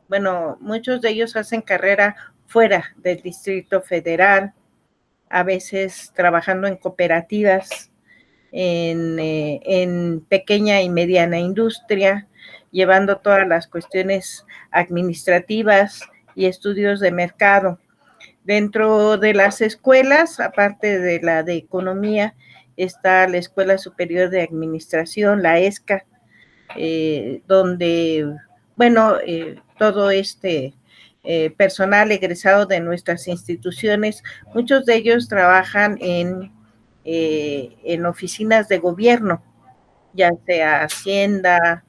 bueno, muchos de ellos hacen carrera fuera del Distrito Federal, a veces trabajando en cooperativas, en pequeña y mediana industria, llevando todas las cuestiones administrativas y estudios de mercado. Dentro de las escuelas, aparte de la de economía, está la Escuela Superior de Administración, la ESCA, donde, bueno, todo personal egresado de nuestras instituciones, muchos de ellos trabajan en oficinas de gobierno, ya sea Hacienda,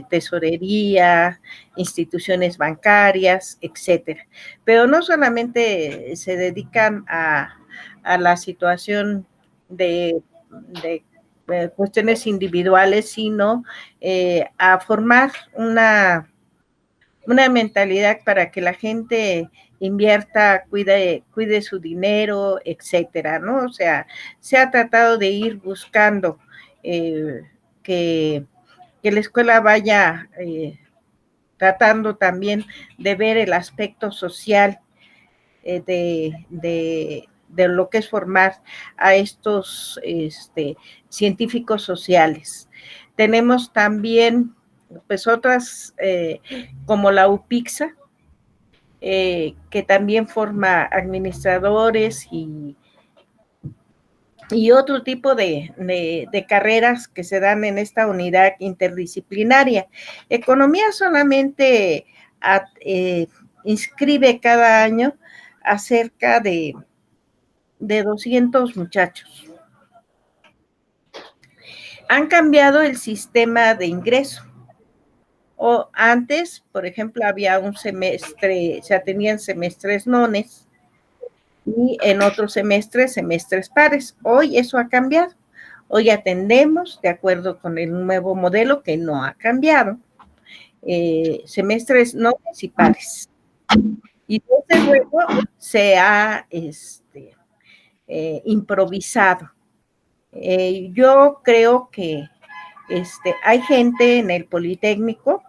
tesorería, instituciones bancarias, etcétera. Pero no solamente se dedican a la situación de cuestiones individuales, sino a formar una mentalidad para que la gente invierta, cuide su dinero, etcétera, ¿no? O sea, se ha tratado de ir buscando que, que la escuela vaya tratando también de ver el aspecto social de lo que es formar a estos científicos sociales. Tenemos también pues otras como la UPIXA, que también forma administradores y otro tipo de carreras que se dan en esta unidad interdisciplinaria. Economía solamente inscribe cada año a cerca de 200 muchachos. Han cambiado el sistema de ingreso. O antes, por ejemplo, había un semestre, se atendían semestres nones y en otros semestres pares. Hoy eso ha cambiado. Hoy atendemos, de acuerdo con el nuevo modelo que no ha cambiado, semestres nones y pares. Y desde luego se ha improvisado. Yo creo que hay gente en el Politécnico.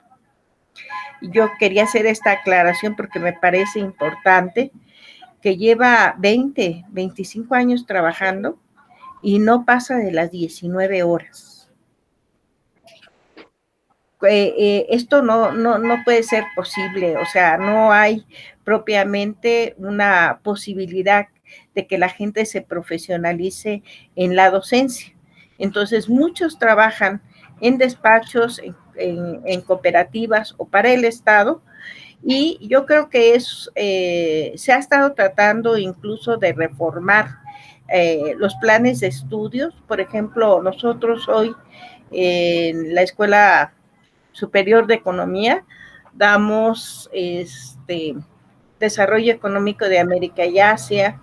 Yo quería hacer esta aclaración porque me parece importante, que lleva 20, 25 años trabajando y no pasa de las 19 horas. Esto no puede ser posible, o sea, no hay propiamente una posibilidad de que la gente se profesionalice en la docencia. Entonces, muchos trabajan en despachos, en cooperativas o para el Estado, y yo creo que se ha estado tratando incluso de reformar los planes de estudios. Por ejemplo, nosotros hoy en la Escuela Superior de Economía damos desarrollo económico de América y Asia.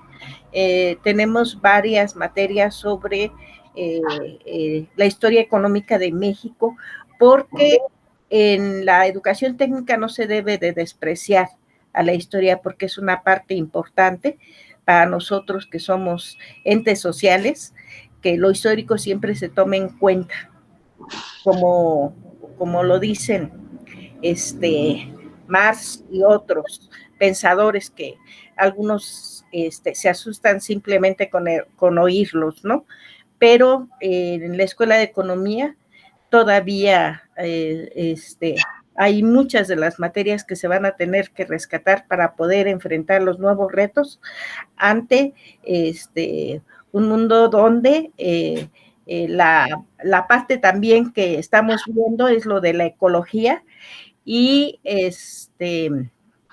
Tenemos varias materias sobre la historia económica de México, porque en la educación técnica no se debe de despreciar a la historia, porque es una parte importante para nosotros que somos entes sociales, que lo histórico siempre se tome en cuenta, como lo dicen Marx y otros pensadores, que algunos se asustan simplemente con oírlos, ¿no? Pero en la Escuela de Economía todavía hay muchas de las materias que se van a tener que rescatar para poder enfrentar los nuevos retos ante un mundo donde la parte también que estamos viendo es lo de la ecología y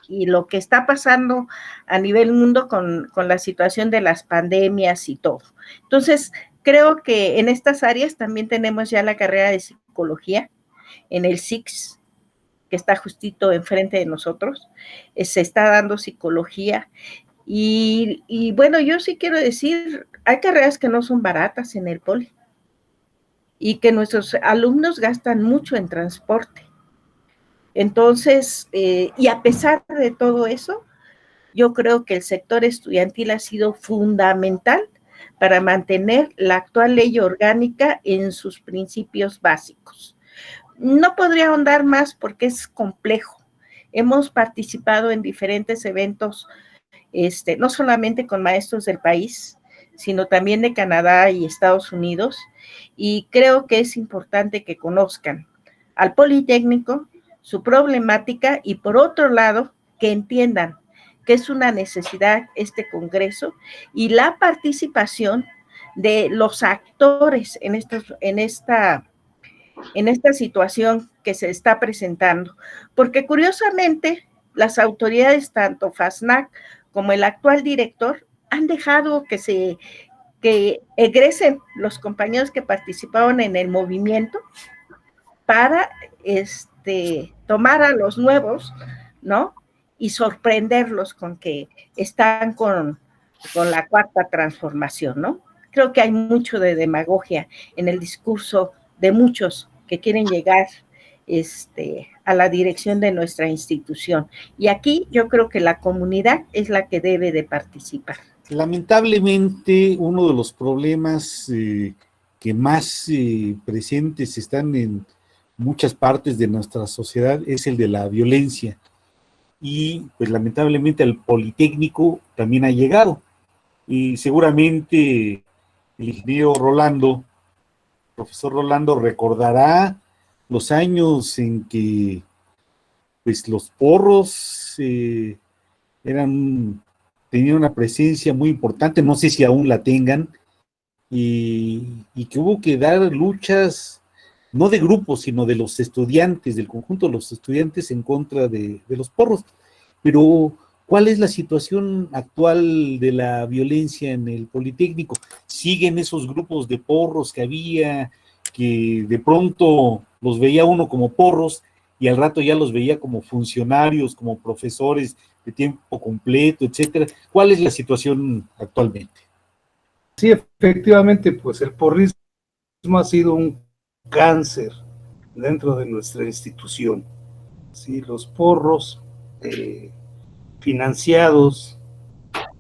y lo que está pasando a nivel mundo con la situación de las pandemias y todo. Entonces, creo que en estas áreas también tenemos ya la carrera de psicología en el SIX, que está justito enfrente de nosotros. Se está dando psicología Y bueno, yo sí quiero decir, hay carreras que no son baratas en el poli y que nuestros alumnos gastan mucho en transporte. Entonces, y a pesar de todo eso, yo creo que el sector estudiantil ha sido fundamental para mantener la actual ley orgánica en sus principios básicos. No podría ahondar más porque es complejo. Hemos participado en diferentes eventos, no solamente con maestros del país, sino también de Canadá y Estados Unidos, y creo que es importante que conozcan al Politécnico, su problemática, y por otro lado, que entiendan que es una necesidad este Congreso y la participación de los actores en esta situación que se está presentando, porque curiosamente las autoridades, tanto FASNAC como el actual director, han dejado que egresen los compañeros que participaban en el movimiento para tomar a los nuevos, ¿no? Y sorprenderlos con que están con la cuarta transformación, ¿no? Creo que hay mucho de demagogia en el discurso de muchos que quieren llegar a la dirección de nuestra institución. Y aquí yo creo que la comunidad es la que debe de participar. Lamentablemente, uno de los problemas que más presentes están en muchas partes de nuestra sociedad es el de la violencia. Y pues lamentablemente al Politécnico también ha llegado. Y seguramente el ingeniero Rolando, profesor Rolando, recordará los años en que pues los porros tenían una presencia muy importante, no sé si aún la tengan, y que hubo que dar luchas, no de grupos, sino de los estudiantes, del conjunto de los estudiantes en contra de los porros. Pero, ¿cuál es la situación actual de la violencia en el Politécnico? ¿Siguen esos grupos de porros que había, que de pronto los veía uno como porros y al rato ya los veía como funcionarios, como profesores de tiempo completo, etcétera? ¿Cuál es la situación actualmente? Sí, efectivamente, pues el porrismo ha sido un cáncer dentro de nuestra institución. Sí, los porros financiados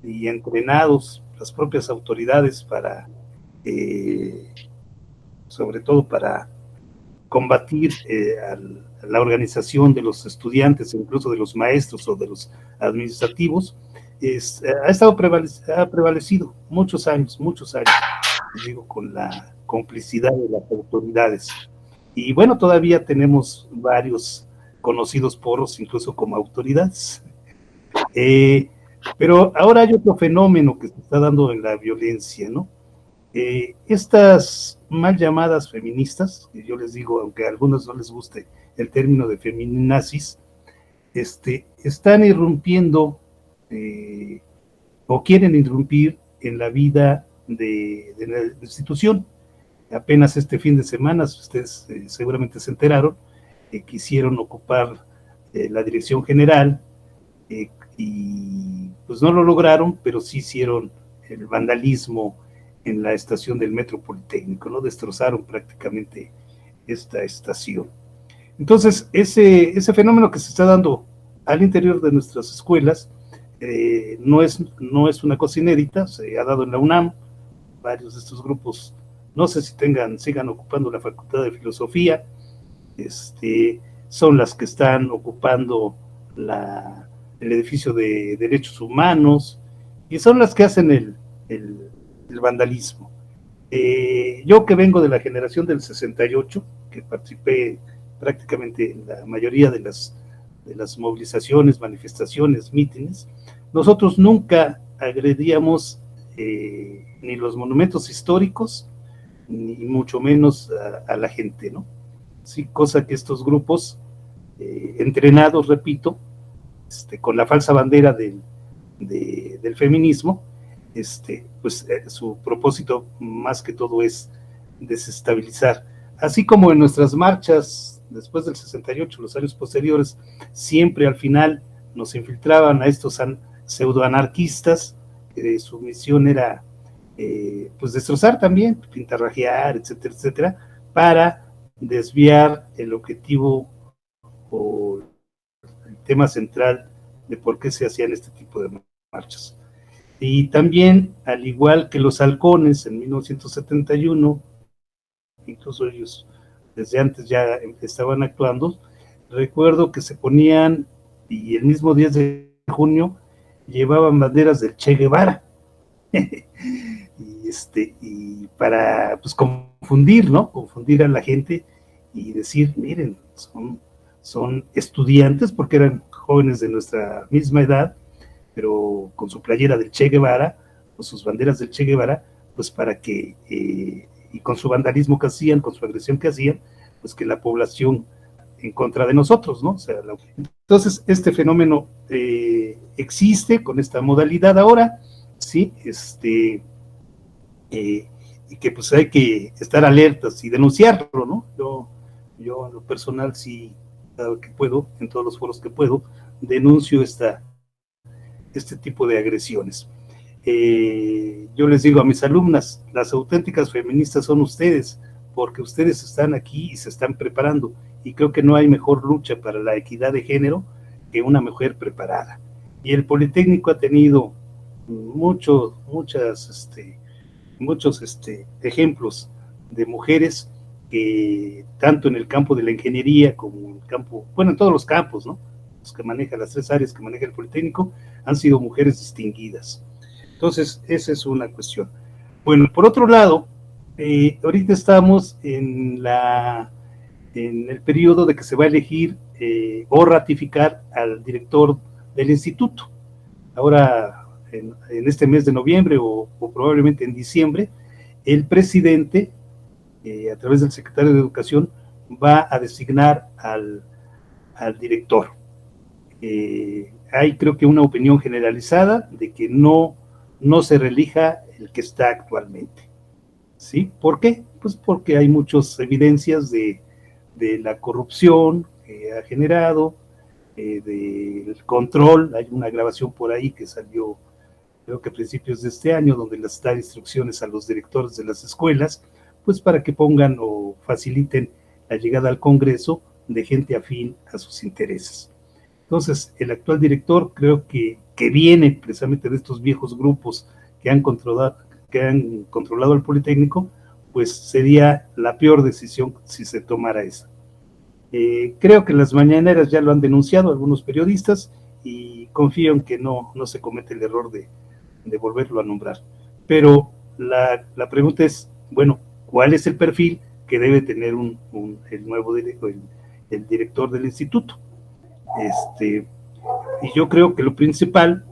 y entrenados, las propias autoridades para, sobre todo para combatir a la organización de los estudiantes, incluso de los maestros o de los administrativos, ha prevalecido muchos años, digo, con la complicidad de las autoridades. Y bueno, todavía tenemos varios conocidos porros, incluso como autoridades. Pero ahora hay otro fenómeno que se está dando en la violencia, ¿no? Estas mal llamadas feministas, que yo les digo, aunque a algunos no les guste el término de feminazis, están irrumpiendo o quieren irrumpir en la vida de la institución. Apenas este fin de semana, ustedes seguramente se enteraron, quisieron ocupar la dirección general y pues no lo lograron, pero sí hicieron el vandalismo en la estación del Metro Politécnico, ¿no? Destrozaron prácticamente esta estación. Entonces, ese fenómeno que se está dando al interior de nuestras escuelas no es una cosa inédita, se ha dado en la UNAM, varios de estos grupos, no sé si sigan ocupando la Facultad de Filosofía, son las que están ocupando el edificio de Derechos Humanos, y son las que hacen el vandalismo. Yo que vengo de la generación del 68, que participé prácticamente en la mayoría de las movilizaciones, manifestaciones, mítines, nosotros nunca agredíamos ni los monumentos históricos, ni mucho menos a la gente, ¿no? Sí, cosa que estos grupos entrenados, repito, con la falsa bandera del feminismo, su propósito más que todo es desestabilizar. Así como en nuestras marchas después del 68, los años posteriores, siempre al final nos infiltraban a estos pseudoanarquistas, que su misión era pues destrozar también, pintarrajear, etcétera, etcétera, para desviar el objetivo o el tema central de por qué se hacían este tipo de marchas. Y también, al igual que los halcones en 1971, incluso ellos desde antes ya estaban actuando, recuerdo que se ponían, y el mismo 10 de junio, llevaban banderas del Che Guevara, y para pues confundir, ¿no? Confundir a la gente y decir, miren, son estudiantes, porque eran jóvenes de nuestra misma edad, pero con su playera del Che Guevara, o sus banderas del Che Guevara, pues para que, y con su vandalismo que hacían, con su agresión que hacían, pues que la población en contra de nosotros, ¿no? O sea, entonces, este fenómeno existe con esta modalidad ahora, ¿sí? Y que pues hay que estar alertas y denunciarlo, ¿no? Yo en lo personal, sí, cada que puedo, en todos los foros que puedo, denuncio este tipo de agresiones. Yo les digo a mis alumnas, las auténticas feministas son ustedes, porque ustedes están aquí y se están preparando, y creo que no hay mejor lucha para la equidad de género que una mujer preparada. Y el Politécnico ha tenido muchos ejemplos de mujeres que tanto en el campo de la ingeniería como en el campo, bueno, en todos los campos, ¿no? Los que manejan las 3 áreas que maneja el Politécnico, han sido mujeres distinguidas. Entonces, esa es una cuestión. Bueno, por otro lado, ahorita estamos en el periodo de que se va a elegir o ratificar al director del instituto. Ahora, en este mes de noviembre o probablemente en diciembre, el presidente, a través del secretario de Educación, va a designar al director. Hay creo que una opinión generalizada de que no se reelija el que está actualmente. ¿Sí? ¿Por qué? Pues porque hay muchas evidencias de la corrupción que ha generado, del control. Hay una grabación por ahí que salió, creo que a principios de este año, donde les da instrucciones a los directores de las escuelas, pues para que pongan o faciliten la llegada al Congreso de gente afín a sus intereses. Entonces, el actual director creo que viene precisamente de estos viejos grupos que han controlado el Politécnico, pues sería la peor decisión si se tomara esa. Creo que las mañaneras ya lo han denunciado algunos periodistas y confío en que no se comete el error de volverlo a nombrar. Pero la pregunta es, bueno, ¿cuál es el perfil que debe tener el nuevo director, el director del instituto? Y yo creo que lo principal,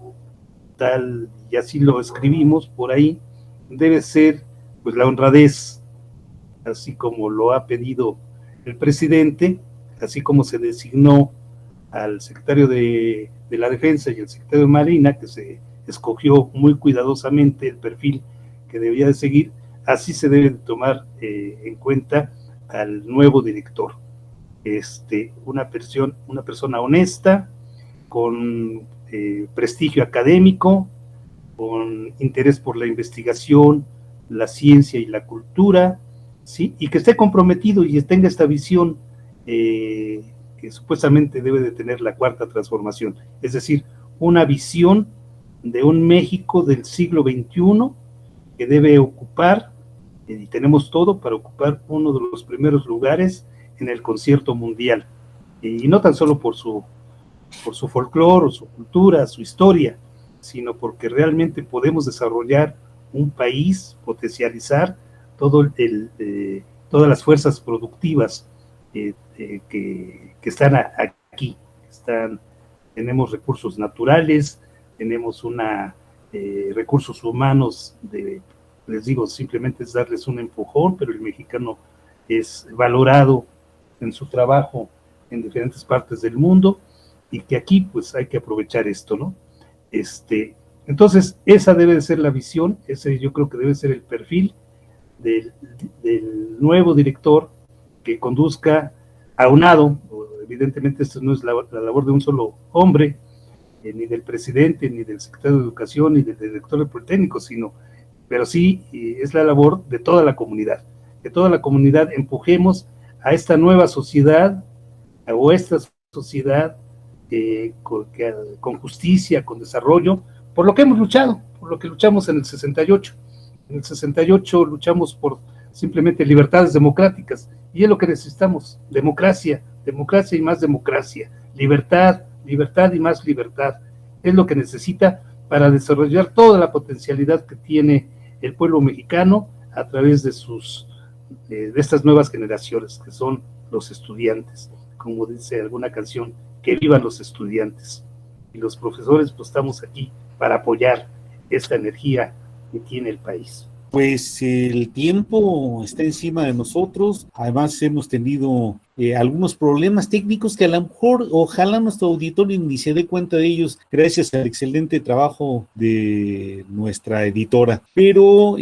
tal y así lo escribimos por ahí, debe ser pues la honradez, así como lo ha pedido el presidente, así como se designó al secretario de la Defensa y el secretario de Marina, que se escogió muy cuidadosamente el perfil que debía de seguir, así se debe tomar en cuenta al nuevo director. Una persona honesta, con prestigio académico, con interés por la investigación, la ciencia y la cultura, ¿sí? Y que esté comprometido y tenga esta visión que supuestamente debe de tener la cuarta transformación, es decir, una visión de un México del siglo XXI que debe ocupar, y tenemos todo para ocupar uno de los primeros lugares en el concierto mundial, y no tan solo por su folclore o su cultura, su historia, sino porque realmente podemos desarrollar un país, potencializar todas las fuerzas productivas que están aquí. Tenemos recursos naturales, tenemos recursos humanos, les digo, simplemente es darles un empujón, pero el mexicano es valorado en su trabajo en diferentes partes del mundo, y que aquí pues hay que aprovechar esto, ¿no? Entonces, esa debe de ser la visión, ese yo creo que debe ser el perfil del nuevo director, que conduzca aunado, evidentemente esto no es la labor de un solo hombre, ni del presidente, ni del secretario de Educación, ni del director del Politécnico, pero sí es la labor de toda la comunidad. Que toda la comunidad empujemos a esta nueva sociedad, o esta sociedad con justicia, con desarrollo, por lo que hemos luchado, por lo que luchamos en el 68. En el 68 luchamos por simplemente libertades democráticas, y es lo que necesitamos: democracia, democracia y más democracia, libertad, libertad y más libertad. Es lo que necesita para desarrollar toda la potencialidad que tiene el pueblo mexicano a través de estas nuevas generaciones, que son los estudiantes. Como dice alguna canción, que vivan los estudiantes. Y los profesores, pues estamos aquí para apoyar esta energía que tiene el país. Pues el tiempo está encima de nosotros. Además hemos tenido algunos problemas técnicos que a lo mejor, ojalá nuestro auditorio ni se dé cuenta de ellos, gracias al excelente trabajo de nuestra editora. Pero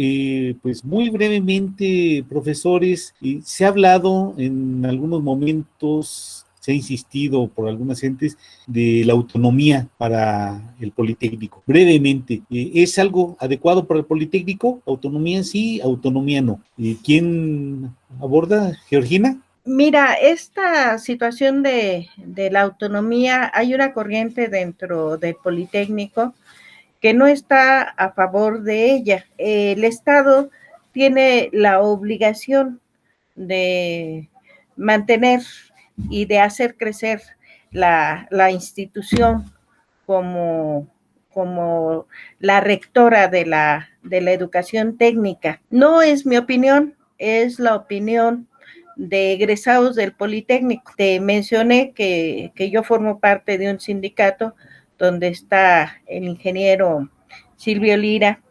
pues muy brevemente, profesores, se ha hablado en algunos momentos, se ha insistido por algunas gentes de la autonomía para el Politécnico. Brevemente, ¿es algo adecuado para el Politécnico? ¿Autonomía sí, autonomía no? ¿Quién aborda? ¿Georgina? Mira, esta situación de la autonomía, hay una corriente dentro del Politécnico que no está a favor de ella. El Estado tiene la obligación de mantener y de hacer crecer la institución como la rectora de la educación técnica. No es mi opinión, es la opinión de egresados del Politécnico. Te mencioné que yo formo parte de un sindicato donde está el ingeniero Silvio Lira,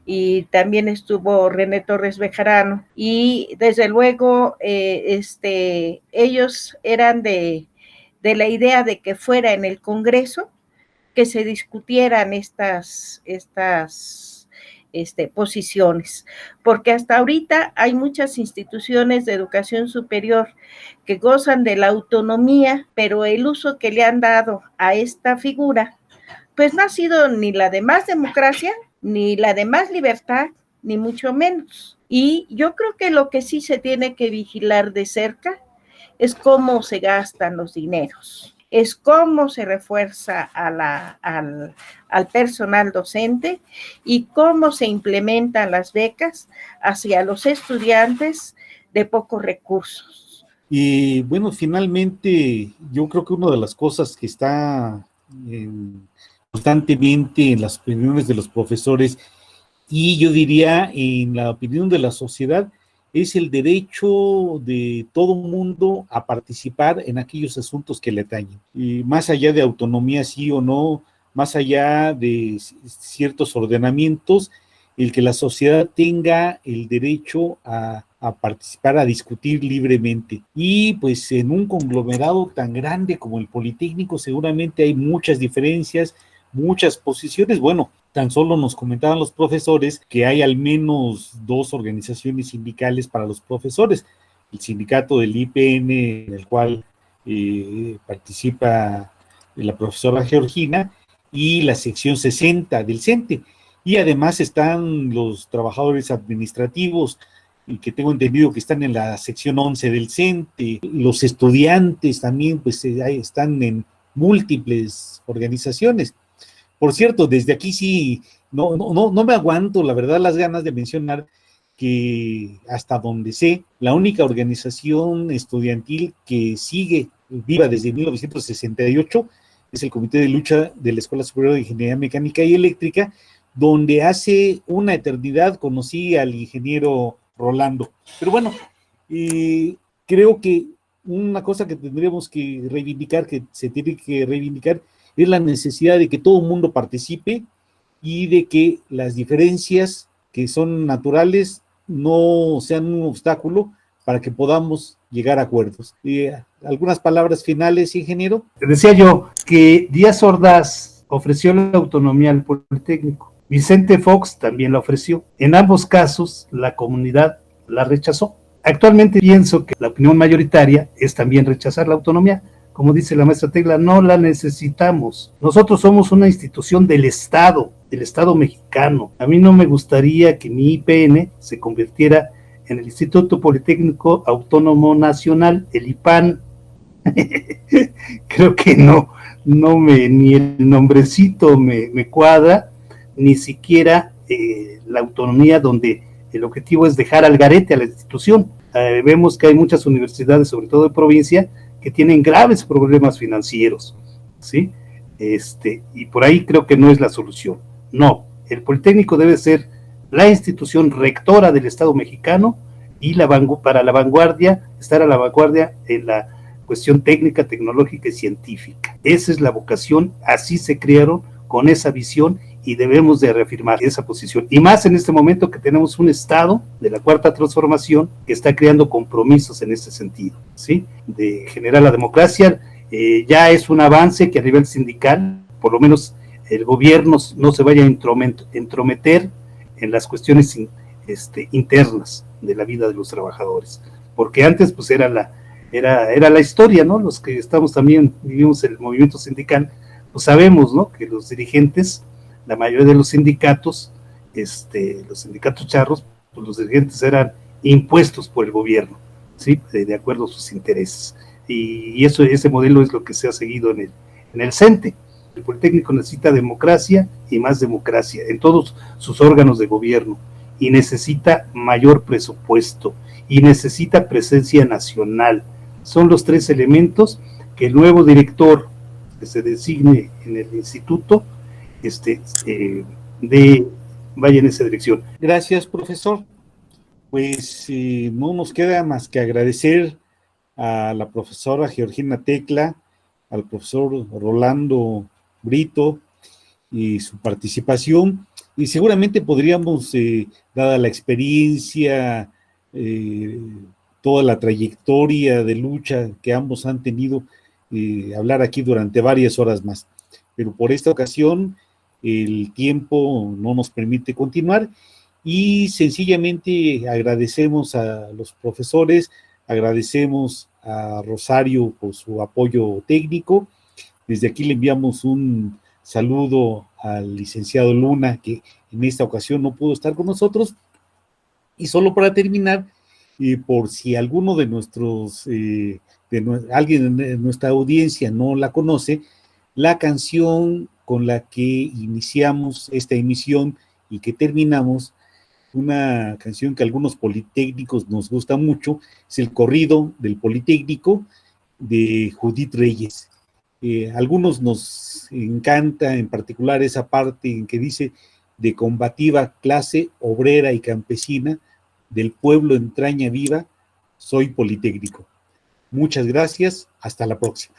y también estuvo René Torres Bejarano, y desde luego ellos eran de la idea de que fuera en el Congreso que se discutieran estas posiciones, porque hasta ahorita hay muchas instituciones de educación superior que gozan de la autonomía, pero el uso que le han dado a esta figura, pues no ha sido ni la de más democracia, ni la de más libertad, ni mucho menos. Y yo creo que lo que sí se tiene que vigilar de cerca es cómo se gastan los dineros, es cómo se refuerza al personal docente y cómo se implementan las becas hacia los estudiantes de pocos recursos. Y bueno, finalmente yo creo que una de las cosas que está constantemente en las opiniones de los profesores, y yo diría en la opinión de la sociedad, es el derecho de todo mundo a participar en aquellos asuntos que le atañen. Y más allá de autonomía sí o no, más allá de ciertos ordenamientos, el que la sociedad tenga el derecho a participar, a discutir libremente. Y pues en un conglomerado tan grande como el Politécnico seguramente hay muchas diferencias, muchas posiciones. Bueno, tan solo nos comentaban los profesores que hay al menos 2 organizaciones sindicales para los profesores: el sindicato del IPN, en el cual participa la profesora Georgina, y la sección 60 del CENTE. Y además están los trabajadores administrativos, y que tengo entendido que están en la sección 11 del CENTE. Los estudiantes también pues están en múltiples organizaciones. Por cierto, desde aquí sí, no me aguanto, la verdad, las ganas de mencionar que hasta donde sé, la única organización estudiantil que sigue viva desde 1968 es el Comité de Lucha de la Escuela Superior de Ingeniería Mecánica y Eléctrica, donde hace una eternidad conocí al ingeniero Rolando. Pero bueno, creo que una cosa que tendríamos que reivindicar, que se tiene que reivindicar, es la necesidad de que todo el mundo participe y de que las diferencias que son naturales no sean un obstáculo para que podamos llegar a acuerdos. ¿Algunas palabras finales, ingeniero? Decía yo que Díaz Ordaz ofreció la autonomía al Politécnico. Vicente Fox también la ofreció. En ambos casos, la comunidad la rechazó. Actualmente pienso que la opinión mayoritaria es también rechazar la autonomía, como dice la maestra Tecla, no la necesitamos. Nosotros somos una institución del Estado mexicano. A mí no me gustaría que mi IPN se convirtiera en el Instituto Politécnico Autónomo Nacional, el IPAN. Creo que ni el nombrecito me cuadra, ni siquiera la autonomía, donde el objetivo es dejar al garete a la institución. Vemos que hay muchas universidades, sobre todo de provincia, que tienen graves problemas financieros, ¿sí? Y por ahí creo que no es la solución. No, el Politécnico debe ser la institución rectora del Estado mexicano y para la vanguardia, estar a la vanguardia en la cuestión técnica, tecnológica y científica. Esa es la vocación, así se crearon, con esa visión, y debemos de reafirmar esa posición. Y más en este momento que tenemos un Estado de la Cuarta Transformación que está creando compromisos en este sentido, ¿sí? De generar la democracia. Ya es un avance que a nivel sindical, por lo menos el gobierno no se vaya a entrometer en las cuestiones internas de la vida de los trabajadores. Porque antes pues era la historia, ¿no? Los que vivimos el movimiento sindical, pues sabemos, ¿no? Que los dirigentes, la mayoría de los sindicatos, los sindicatos charros, pues los dirigentes eran impuestos por el gobierno, ¿sí? De acuerdo a sus intereses. Y ese modelo es lo que se ha seguido en el CENTE. El Politécnico necesita democracia y más democracia en todos sus órganos de gobierno, y necesita mayor presupuesto, y necesita presencia nacional. Son los tres elementos que el nuevo director que se designe en el instituto vaya en esa dirección. Gracias, profesor. Pues no nos queda más que agradecer a la profesora Georgina Tecla, al profesor Rolando Brito y su participación, y seguramente podríamos, dada la experiencia, toda la trayectoria de lucha que ambos han tenido, hablar aquí durante varias horas más, pero por esta ocasión el tiempo no nos permite continuar, y sencillamente agradecemos a los profesores, agradecemos a Rosario por su apoyo técnico. Desde aquí le enviamos un saludo al licenciado Luna, que en esta ocasión no pudo estar con nosotros. Y solo para terminar, por si alguno de alguien de nuestra audiencia no la conoce, la canción con la que iniciamos esta emisión y que terminamos, una canción que a algunos politécnicos nos gusta mucho, es el corrido del Politécnico de Judith Reyes. A algunos nos encanta en particular esa parte en que dice: de combativa clase obrera y campesina, del pueblo entraña viva, soy Politécnico. Muchas gracias, hasta la próxima.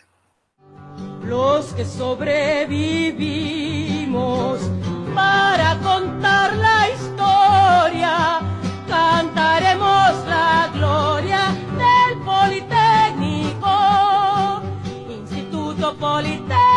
Los que sobrevivimos para contar la historia, cantaremos la gloria del Politécnico, Instituto Politécnico.